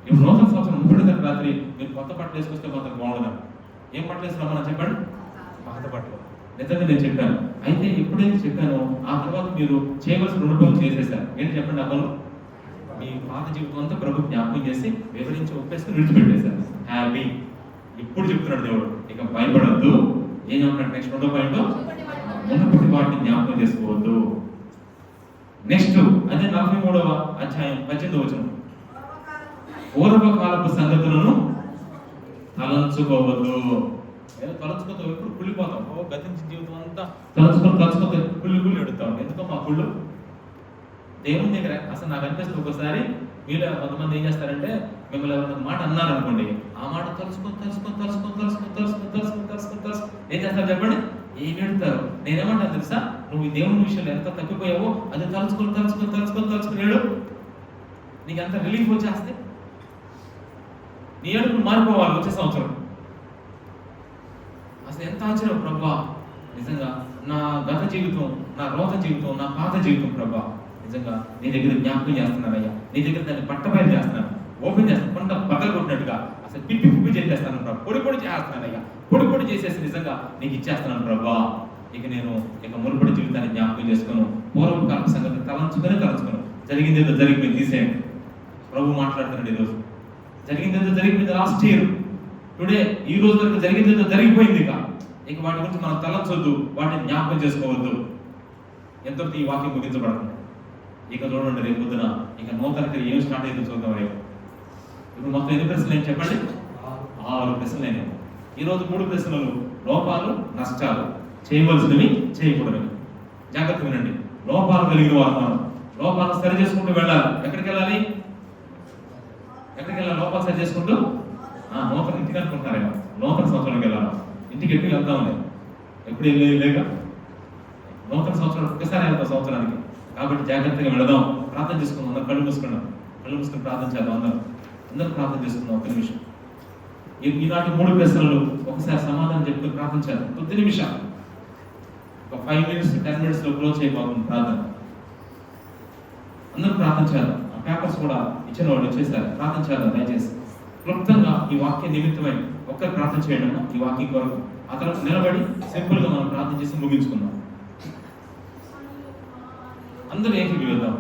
Speaker 1: ఇప్పుడు నూతన సంవత్సరం 30వ తారీఖు రాత్రి మీరు కొత్త బట్టలు వేసుకొస్తే మాత్రం బాగుండదు. ఏం బట్టలు వేసుకున్నామన్నా చెప్పండి? పాత బట్టలు. నిజంగా నేను చెప్పాను. అయితే ఎప్పుడైతే చెప్పానో ఆ తర్వాత మీరు చేయవలసిన 2 పనులు చేసేసారు. ఏంటి చెప్పండి? ఆ పనులు మీ పాత జీవితం అంతా ప్రభు జ్ఞాపకం చేసి వివరించి ఒప్పేసుకుని విడిచిపెట్టేశారు. హ్యాపీ. ఇప్పుడు చెప్తున్నాడు దేవుడు, ఇక భయపడద్దు. ఏం చెప్తున్నాడు నెక్స్ట్? 2వ పాయింట్, మునుపటి వాటిని జ్ఞాపకం చేసుకోవద్దు. నెక్స్ట్ అదే 43వ అధ్యాయం 18వ వచనం, పూర్వకాలపు సంగతులను తలంచుకోవద్దు. ఏదో తలంచుకోతో ఎప్పుడు కుళ్ళిపోతాం. గతించిన జీవితం అంతా తలంచుకోతే కుళ్ళి ఎడుతాం. ఎందుకో మా కుళ్ళు దేవుని దగ్గర అసలు నాకు అనిపిస్తుంది ఒక్కోసారి మీలో కొంతమంది ఏం చేస్తారంటే మిమ్మల్ని ఎవరైనా మాట అన్నారు అనుకోండి, ఆ మాట తలుచుకొని ఏం చేస్తారు చెప్పండి? ఏం ఎడుతారు. నేనేమంటాను తెలుసా, నువ్వు దేవుని విషయంలో ఎంత తప్పిపోయావో అది తలుచుకొని ఏడు. నీకు ఎంత రిలీఫ్ వచ్చేస్తే నీ ఏడుపులు మారిపోవాలి వచ్చే సంవత్సరం. అసలు ఎంత ఆశ్చర్యం ప్రభా, నిజంగా నా గత జీవితం, నా రోత జీవితం, నా పాత జీవితం ప్రభా, నిజంగా నీ దగ్గర జ్ఞాపకం చేస్తున్నానయ్యా. నీ దగ్గర దాన్ని పట్టబయలు చేస్తున్నాను, ఓపెన్ చేస్తాను, కొంత బట్టలు కొట్టినట్టుగా అసలు పిప్పి చేసేస్తాను ప్రభా, పొడి చేస్తున్నానయ్యా, పొడి చేసేసి నిజంగా నీకు ఇచ్చేస్తున్నాను ప్రభా. నేను మునుపటి జీవితాన్ని జ్ఞాపకం చేసుకుని పూర్వకాల సంగతి తలంచుకొని జరిగిందేదో జరిగిపోయింది తీసేయండి. ప్రభు మాట్లాడుతున్నాడు ఈరోజు. జరిగిందేదో జరిగిపోయింది లాస్ట్ ఇయర్. టుడే ఈ రోజు వరకు జరిగిందేదో జరిగిపోయింది. ఇక వాటి గురించి మనం తలంచొద్దు, వాటిని జ్ఞాపకం చేసుకోవద్దు. ఎంతవరకు ఈ వాక్యం ముగించబడుతుంది. ఇక చూడండి రేపు పొద్దున ఇక నూతన క్రియ ఏం స్టార్ట్ అయిందో చూద్దాం. రేపు ఇప్పుడు మొత్తం ఎన్ని ప్రశ్నలు ఏం చెప్పండి? 6 ప్రశ్నలు అయినాయి. ఈరోజు 3 ప్రశ్నలు, లోపాలు, నష్టాలు, చేయవలసినవి, చేయకూడనివి. జాగ్రత్త వినండి. లోపాలు కలిగిన వారు మనం లోపాలు సరి చేసుకుంటూ వెళ్ళాలి. ఎక్కడికి వెళ్ళాలి? లోపాలు సరి చేసుకుంటూ నూతన ఇంటికి అనుకుంటున్నారేమో, నూతన సంవత్సరానికి వెళ్ళాలి. ఇంటికి ఎప్పుడు వెళ్తాం ఎప్పుడు లేక నూతన సంవత్సరం ఒక్కసారి వెళ్తాం సంవత్సరానికి. కాబట్టి జాగ్రత్తగా వెళదాం. ప్రార్థన చేసుకుందాం. అందరూ కళ్ళు మూసుకుని ప్రార్థన చేద్దాం. అందరూ ప్రార్థన చేసుకుందాం. 1 నిమిషం. ఈనాటి 3 ప్రశ్నలు ఒకసారి సమాధానం చెప్తూ ప్రార్థన చేద్దాం. 10 నిమిషాలు, ఒక 5 minutes 10 minutes లో క్లోజ్ చేయబోతుంది ప్రార్థన. అందరూ ప్రార్థన చేద్దాం. ఆ పేపర్స్ కూడా ఇచ్చిన వాళ్ళు ఇచ్చేసారు. ప్రార్థన చేద్దాం దయచేసి. క్లుప్తంగా ఈ వాక్య నిమిత్తమై ఒక్కరు ప్రార్థన చేయడం ఈ వాక్యం కొరకు. ఆ తర్వాత నిలబడి సింపుల్ గా మనం ప్రార్థన చేసి ముగించుకుందాం. అందరూ ఏకీభవిద్దాం.